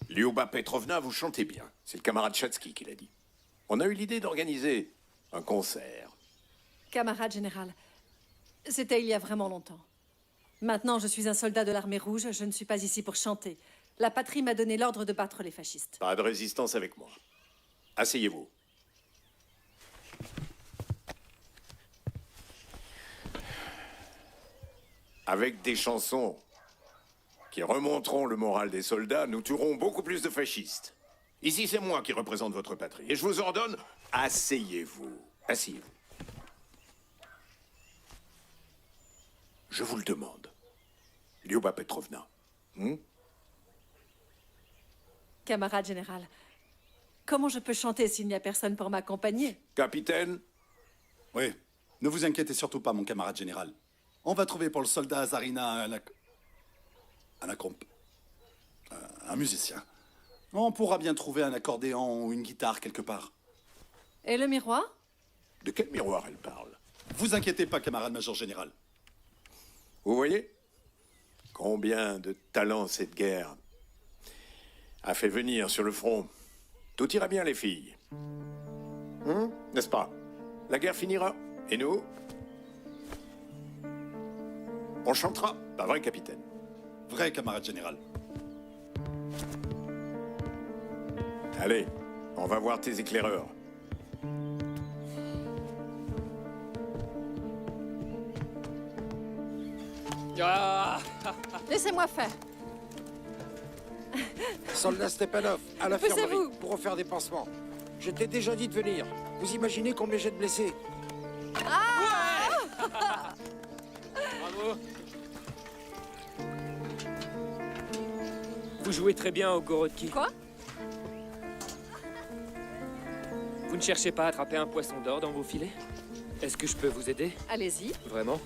Lyuba Petrovna, vous chantez bien. C'est le camarade Chatsky qui l'a dit. On a eu l'idée d'organiser un concert. Camarade général, c'était il y a vraiment longtemps. Maintenant, je suis un soldat de l'armée rouge, je ne suis pas ici pour chanter. La patrie m'a donné l'ordre de battre les fascistes. Pas de résistance avec moi. Asseyez-vous. Avec des chansons qui remonteront le moral des soldats, nous tuerons beaucoup plus de fascistes. Ici, c'est moi qui représente votre patrie. Et je vous ordonne, asseyez-vous. Asseyez-vous. Je vous le demande. Lyuba Petrovna. Camarade général, comment je peux chanter s'il n'y a personne pour m'accompagner? Capitaine? Oui. Ne vous inquiétez surtout pas, mon camarade général. On va trouver pour le soldat Azarina un musicien. On pourra bien trouver un accordéon ou une guitare quelque part. Et le miroir? De quel miroir elle parle? Vous inquiétez pas, camarade major général. Vous voyez combien de talents cette guerre a fait venir sur le front. Tout ira bien, les filles. N'est-ce pas? La guerre finira. Et nous? On chantera. Pas vrai, capitaine? Vrai, camarade général. Allez, on va voir tes éclaireurs. Laissez-moi faire. Soldat Stepanov, à l'infirmerie, Poussez-vous. pour refaire des pansements. Je t'ai déjà dit de venir. Vous imaginez combien j'ai de blessés? Bravo. Vous jouez très bien au Gorodki. Quoi? Vous ne cherchez pas à attraper un poisson d'or dans vos filets? Est-ce que je peux vous aider? Allez-y. Vraiment?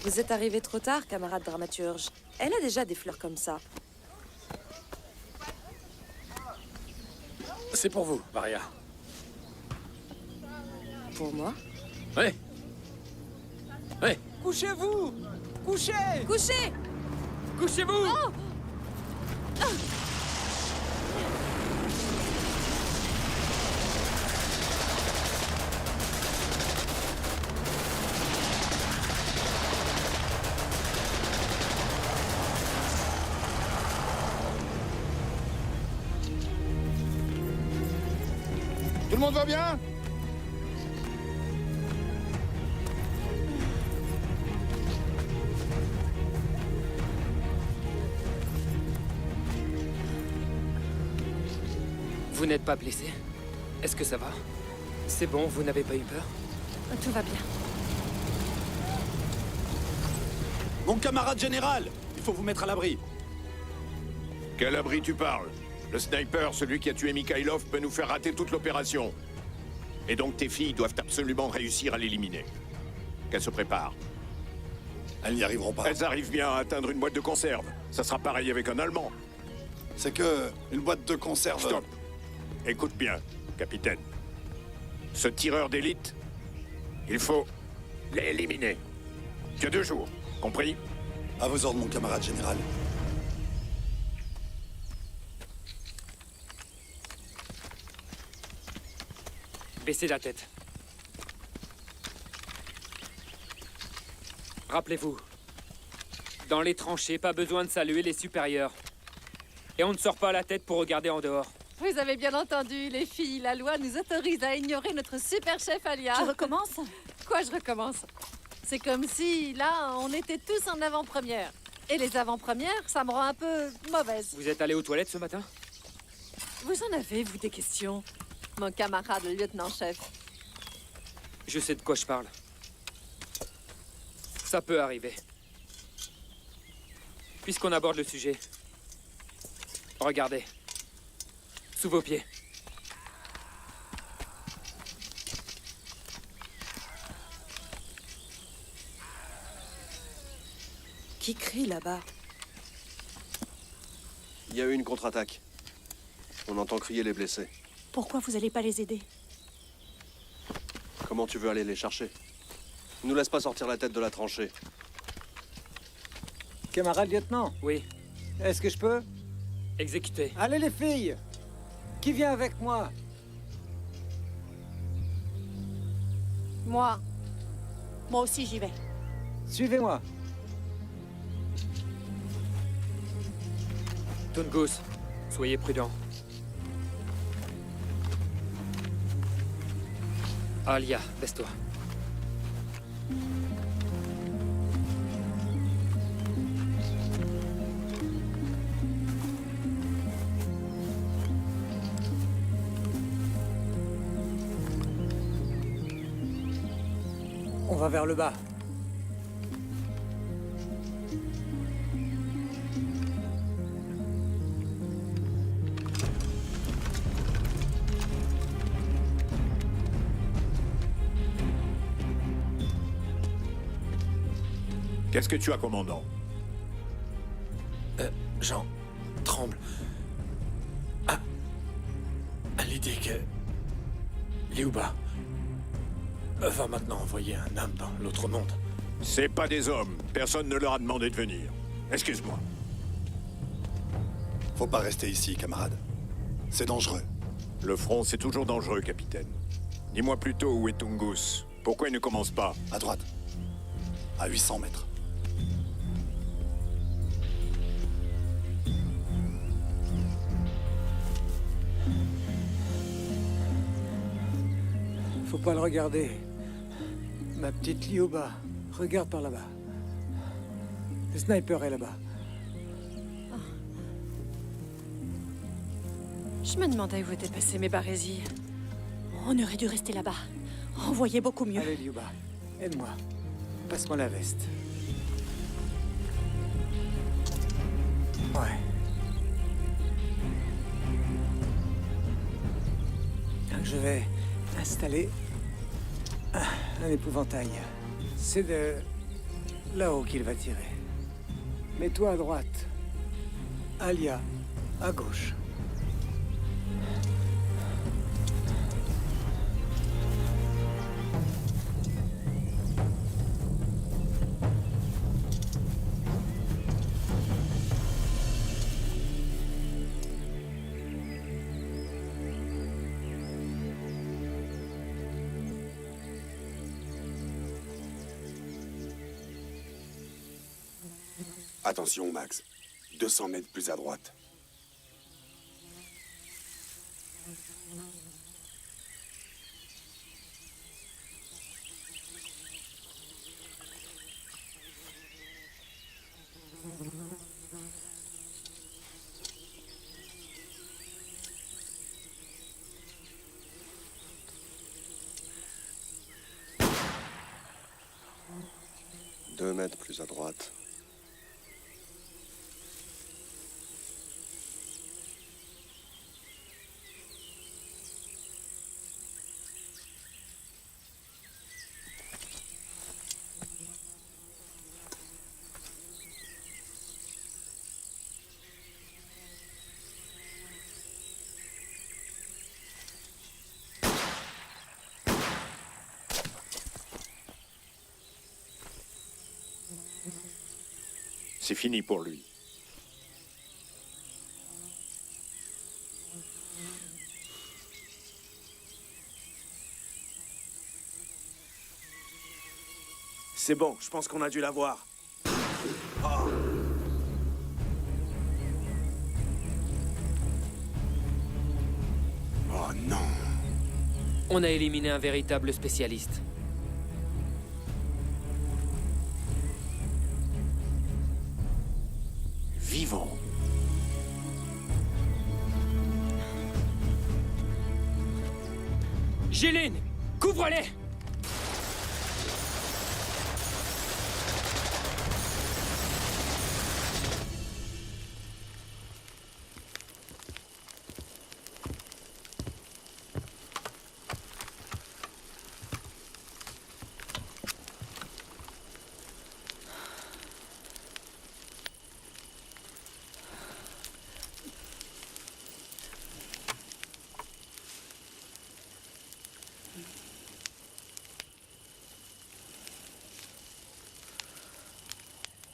Vous êtes arrivé trop tard, camarade dramaturge. Elle a déjà des fleurs comme ça. C'est pour vous, Maria. Pour moi? Ouais. Ouais. Couchez-vous! Couchez! Couchez! Couchez-vous! Oh! Tout le monde va bien? Vous n'êtes pas blessé? Est-ce que ça va? C'est bon, vous n'avez pas eu peur? Tout va bien. Mon camarade général, il faut vous mettre à l'abri. Quel abri tu parles? Le sniper, celui qui a tué Mikhailov, peut nous faire rater toute l'opération. Et donc tes filles doivent absolument réussir à l'éliminer. Qu'elles se préparent. Elles n'y arriveront pas. Elles arrivent bien à atteindre une boîte de conserve. Ça sera pareil avec un Allemand. C'est que une boîte de conserve... Stop. Écoute bien, capitaine. Ce tireur d'élite, il faut l'éliminer. Tu as 2 jours, compris? À vos ordres, mon camarade général. Baissez la tête. Rappelez-vous, dans les tranchées, pas besoin de saluer les supérieurs. Et on ne sort pas la tête pour regarder en dehors. Vous avez bien entendu, les filles. La loi nous autorise à ignorer notre super chef Alia. Je recommence? Quoi, je recommence? C'est comme si, là, on était tous en avant-première. Et les avant-premières, ça me rend un peu mauvaise. Vous êtes allé aux toilettes ce matin? Vous en avez, vous, des questions? Mon camarade, le lieutenant-chef. Je sais de quoi je parle. Ça peut arriver. Puisqu'on aborde le sujet, regardez. Sous vos pieds. Qui crie là-bas? Il y a eu une contre-attaque. On entend crier les blessés. Pourquoi vous allez pas les aider? Comment tu veux aller les chercher? Ne nous laisse pas sortir la tête de la tranchée. Camarade lieutenant, Oui, est-ce que je peux? exécuté. Allez les filles! Qui vient avec moi? Moi. Moi aussi, j'y vais. Suivez-moi. Tungus, soyez prudent. Alia, baisse-toi. On va vers le bas. Qu'est-ce que tu as, commandant? Jean tremble. À l'idée que Liuba va maintenant envoyer un homme dans l'autre monde. C'est pas des hommes. Personne ne leur a demandé de venir. Excuse-moi. Faut pas rester ici, camarade. C'est dangereux. Le front, c'est toujours dangereux, capitaine. Dis-moi plutôt où est Tungus. Pourquoi il ne commence pas? À droite. À 800 mètres. Faut pas le regarder. Ma petite Liuba, regarde par là-bas. Le sniper est là-bas. Je me demandais où étaient passées mes barésies. On aurait dû rester là-bas. On voyait beaucoup mieux. Allez, Liuba, aide-moi. Passe-moi la veste. Ouais. Donc je vais installer un épouvantail. C'est de là-haut qu'il va tirer. Mets-toi à droite. Alia, à gauche. Attention, Max. 200 mètres plus à droite. Deux mètres plus à droite. C'est fini pour lui. C'est bon, je pense qu'on a dû l'avoir. Oh. Oh non. On a éliminé un véritable spécialiste. Vivant. Géline, couvre-les!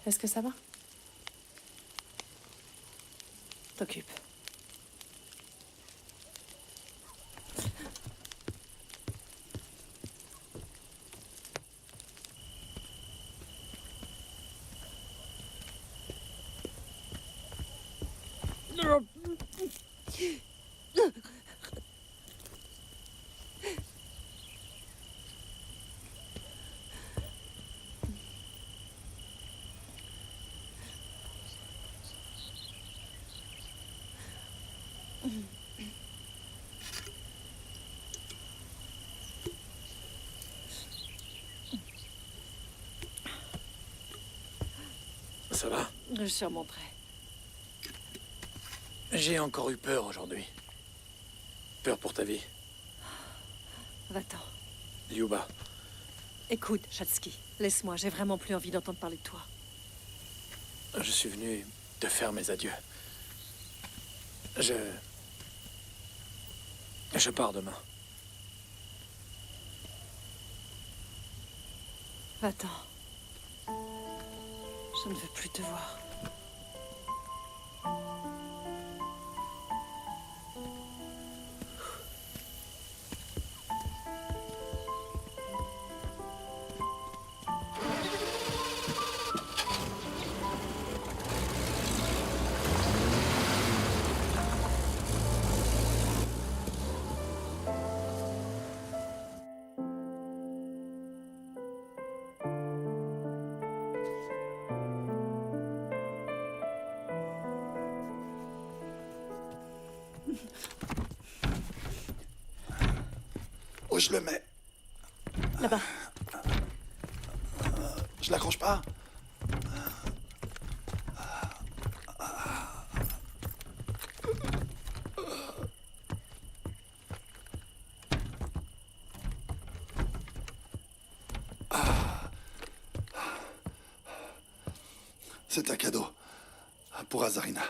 Est-ce que ça va? T'occupe. Ça va? Je surmonterai. J'ai encore eu peur aujourd'hui. Peur pour ta vie. Va-t'en. Liuba, Écoute, Chatsky, laisse-moi. J'ai vraiment plus envie d'entendre parler de toi. je suis venu te faire mes adieux. Je pars demain. Va-t'en. Je ne veux plus te voir. Où je le mets? Là-bas. Je l'accroche pas? C'est un cadeau pour Azarina.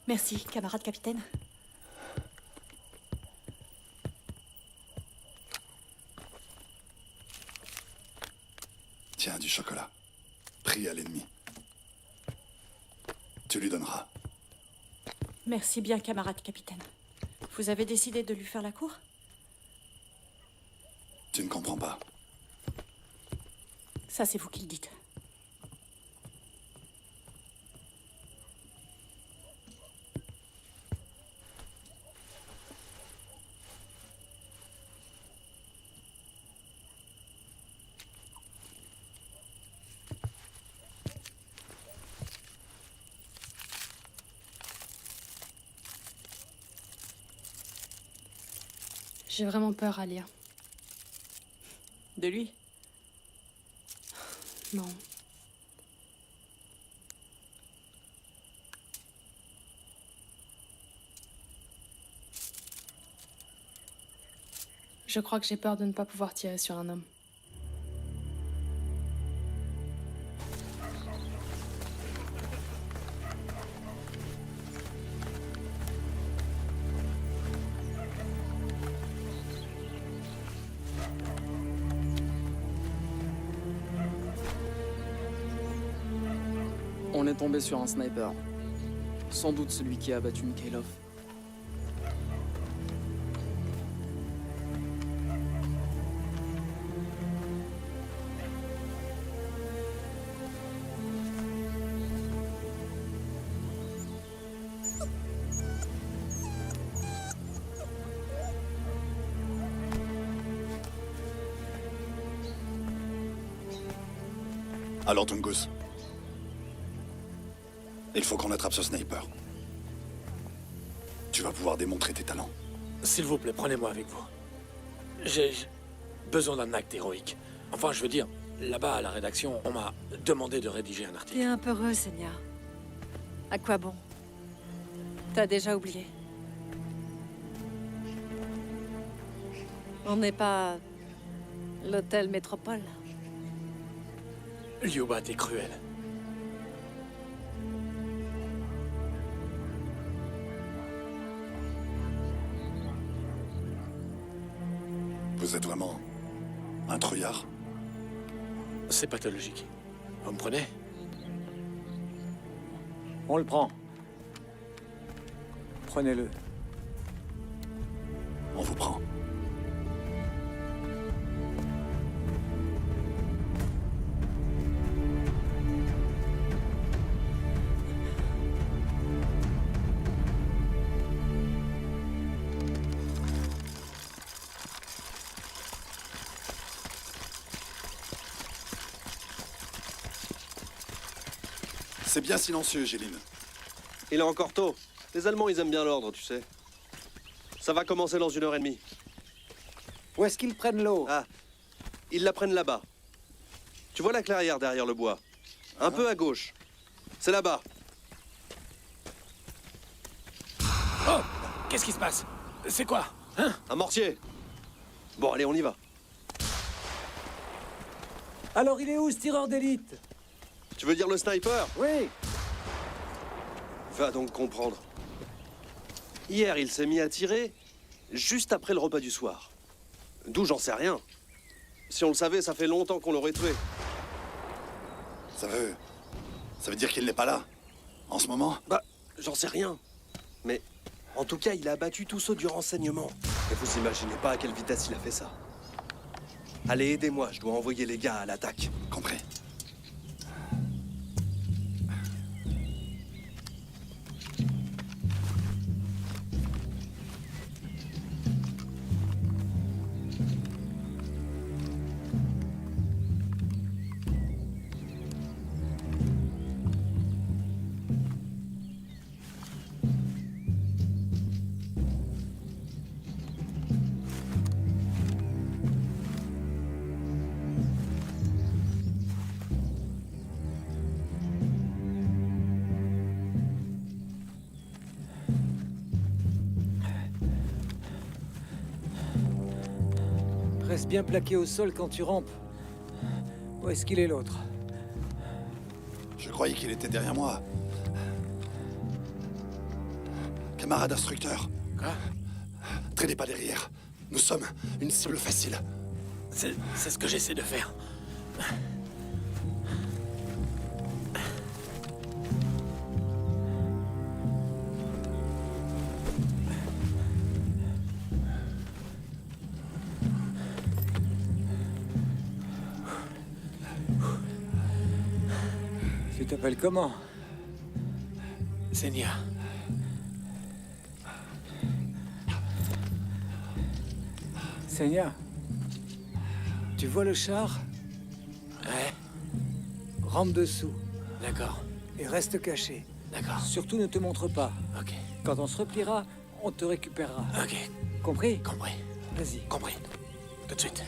Merci, camarade capitaine. Tiens, du chocolat. Pris à l'ennemi. Tu lui donneras. Merci bien, camarade capitaine. Vous avez décidé de lui faire la cour? Tu ne comprends pas. Ça, c'est vous qui le dites. J'ai vraiment peur, Alia. De lui? Non. Je crois que j'ai peur de ne pas pouvoir tirer sur un homme. On est tombé sur un sniper. Sans doute celui qui a abattu Mikhailov. Alors, Tungus. Il faut qu'on attrape ce sniper. Tu vas pouvoir démontrer tes talents. S'il vous plaît, prenez-moi avec vous. J'ai besoin d'un acte héroïque. Enfin, je veux dire, là-bas à la rédaction, on m'a demandé de rédiger un article. T'es un peu heureux, Seigneur. À quoi bon? T'as déjà oublié. On n'est pas l'hôtel Métropole. Lyuba, t'es cruel. Vous êtes vraiment un trouillard? C'est pathologique. Vous me prenez? On le prend. Prenez-le. On vous prend. C'est bien silencieux, Géline. Il est encore tôt. Les Allemands, ils aiment bien l'ordre, tu sais. Ça va commencer dans 1h30. Où est-ce qu'ils prennent l'eau? Ah, ils la prennent là-bas. Tu vois la clairière derrière le bois? Un peu à gauche. C'est là-bas. Oh! Qu'est-ce qui se passe? C'est quoi? Hein? Un mortier. Bon, allez, on y va. Alors il est où, ce tireur d'élite? Tu veux dire le sniper? Oui. Va donc comprendre. Hier, il s'est mis à tirer juste après le repas du soir. D'où j'en sais rien. Si on le savait, ça fait longtemps qu'on l'aurait tué. Ça veut dire qu'il n'est pas là, en ce moment? Bah, j'en sais rien. Mais, en tout cas, il a abattu tous ceux du renseignement. Et vous imaginez pas à quelle vitesse il a fait ça. Allez, aidez-moi, je dois envoyer les gars à l'attaque. Compris. Reste bien plaqué au sol quand tu rampes. Où est-ce qu'il est, l'autre? Je croyais qu'il était derrière moi. Camarade instructeur. Quoi? Traînez pas derrière. Nous sommes une cible facile. C'est ce que j'essaie de faire. Tu t'appelles comment? Seigneur. Seigneur, tu vois le char? Ouais. Rampe dessous. D'accord. Et reste caché. D'accord. Surtout ne te montre pas. Ok. Quand on se repliera, on te récupérera. Ok. Compris? Compris. Vas-y. Compris. Tout de suite.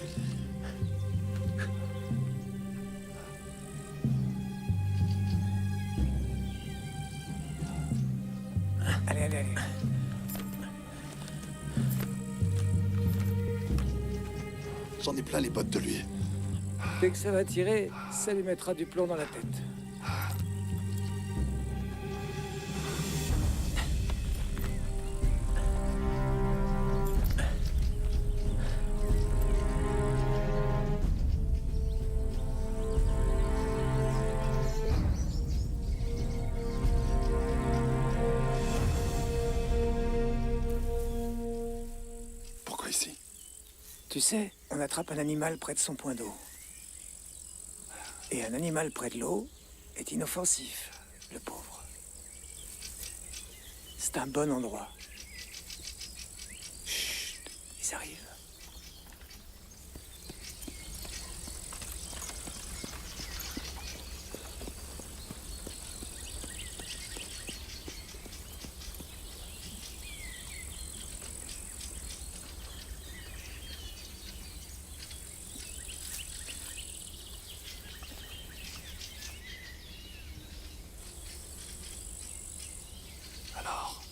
Allez, allez, allez. J'en ai plein les bottes de lui. Dès que ça va tirer, ça lui mettra du plomb dans la tête. Pourquoi ici? Tu sais, on attrape un animal près de son point d'eau. Et un animal près de l'eau est inoffensif, le pauvre. C'est un bon endroit. Chut, ils arrivent.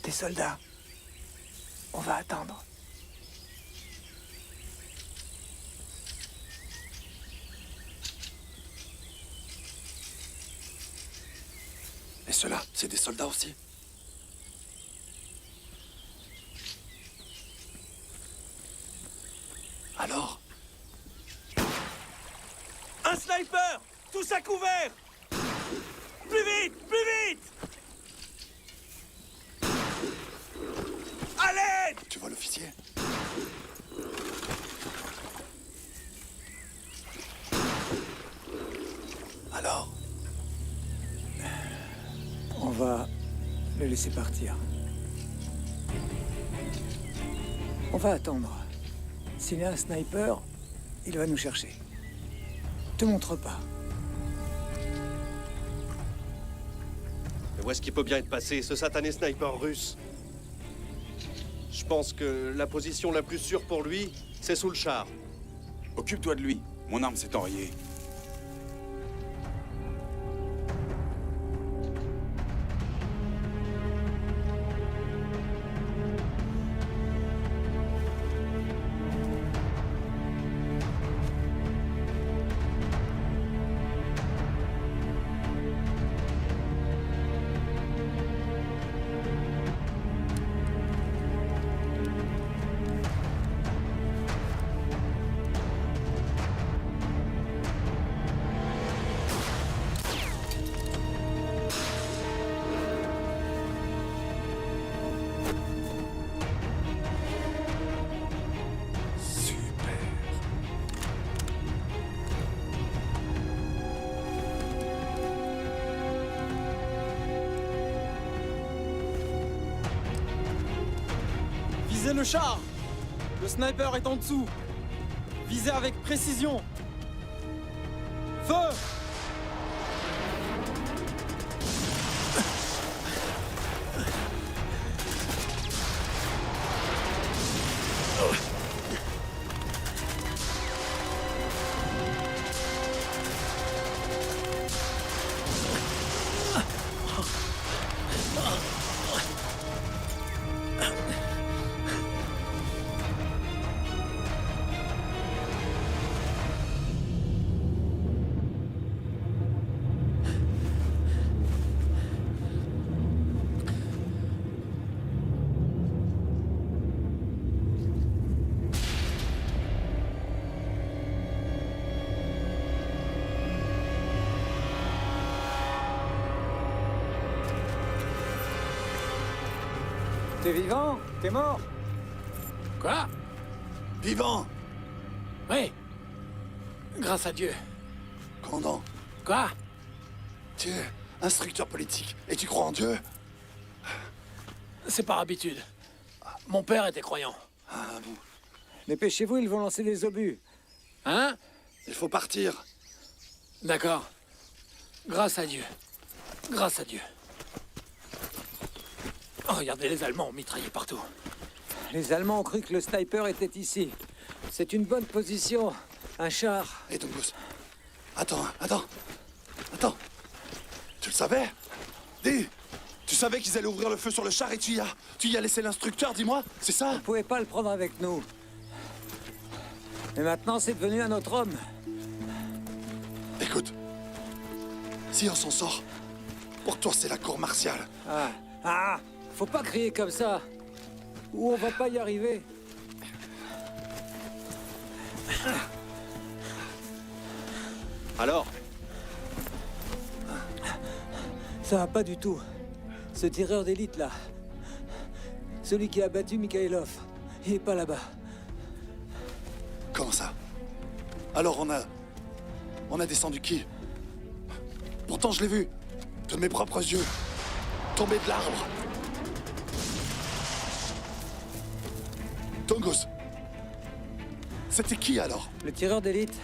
Des soldats. On va attendre. Et ceux-là, c'est des soldats aussi? Alors? Un sniper! Tous à couvert! Plus vite! Plus vite! Allez! Tu vois l'officier? Alors? On va le laisser partir. On va attendre. S'il y a un sniper, il va nous chercher. Te montre pas. Mais où est-ce qu'il peut bien être passé, ce satané sniper russe? Je pense que la position la plus sûre pour lui, c'est sous le char. Occupe-toi de lui. Mon arme s'est enrayée. Visez le char! Le sniper est en dessous! Visez avec précision! Feu! T'es vivant? T'es mort? Quoi? Vivant! Oui. Grâce à Dieu. Commandant, Quoi? tu es instructeur politique et tu crois en Dieu? C'est par habitude. Mon père était croyant. Ah bon. Dépêchez-vous, ils vont lancer des obus. Hein? Il faut partir. D'accord. Grâce à Dieu. Grâce à Dieu. Oh, regardez, les Allemands ont mitraillé partout. Les Allemands ont cru que le sniper était ici. C'est une bonne position. Un char. Et Tungus, attends. Tu le savais? Dis, tu savais qu'ils allaient ouvrir le feu sur le char et tu y as laissé l'instructeur, dis-moi? C'est ça? On ne pouvait pas le prendre avec nous. Mais maintenant, c'est devenu un autre homme. Écoute, si on s'en sort, pour toi, c'est la cour martiale. Faut pas crier comme ça. Ou on va pas y arriver. Alors? Ça va pas du tout. Ce tireur d'élite, là. Celui qui a battu Mikhailov. Il est pas là-bas. Comment ça? Alors on a descendu qui? Pourtant je l'ai vu, de mes propres yeux, tomber de l'arbre. Tungus, c'était qui alors? Le tireur d'élite.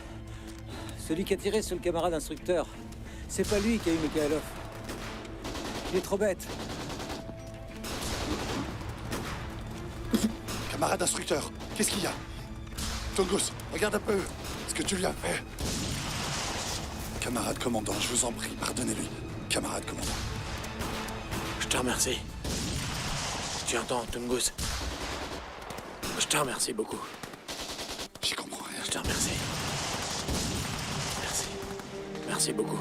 Celui qui a tiré sur le camarade instructeur. C'est pas lui qui a eu Mikhailov. Il est trop bête. Camarade instructeur, qu'est-ce qu'il y a? Tungus, regarde un peu ce que tu lui as fait. Camarade commandant, je vous en prie, pardonnez-lui. Camarade commandant. Je te remercie. Tu entends, Tungus? Je te remercie beaucoup. J'y comprends rien. Je te remercie. Merci. Merci beaucoup.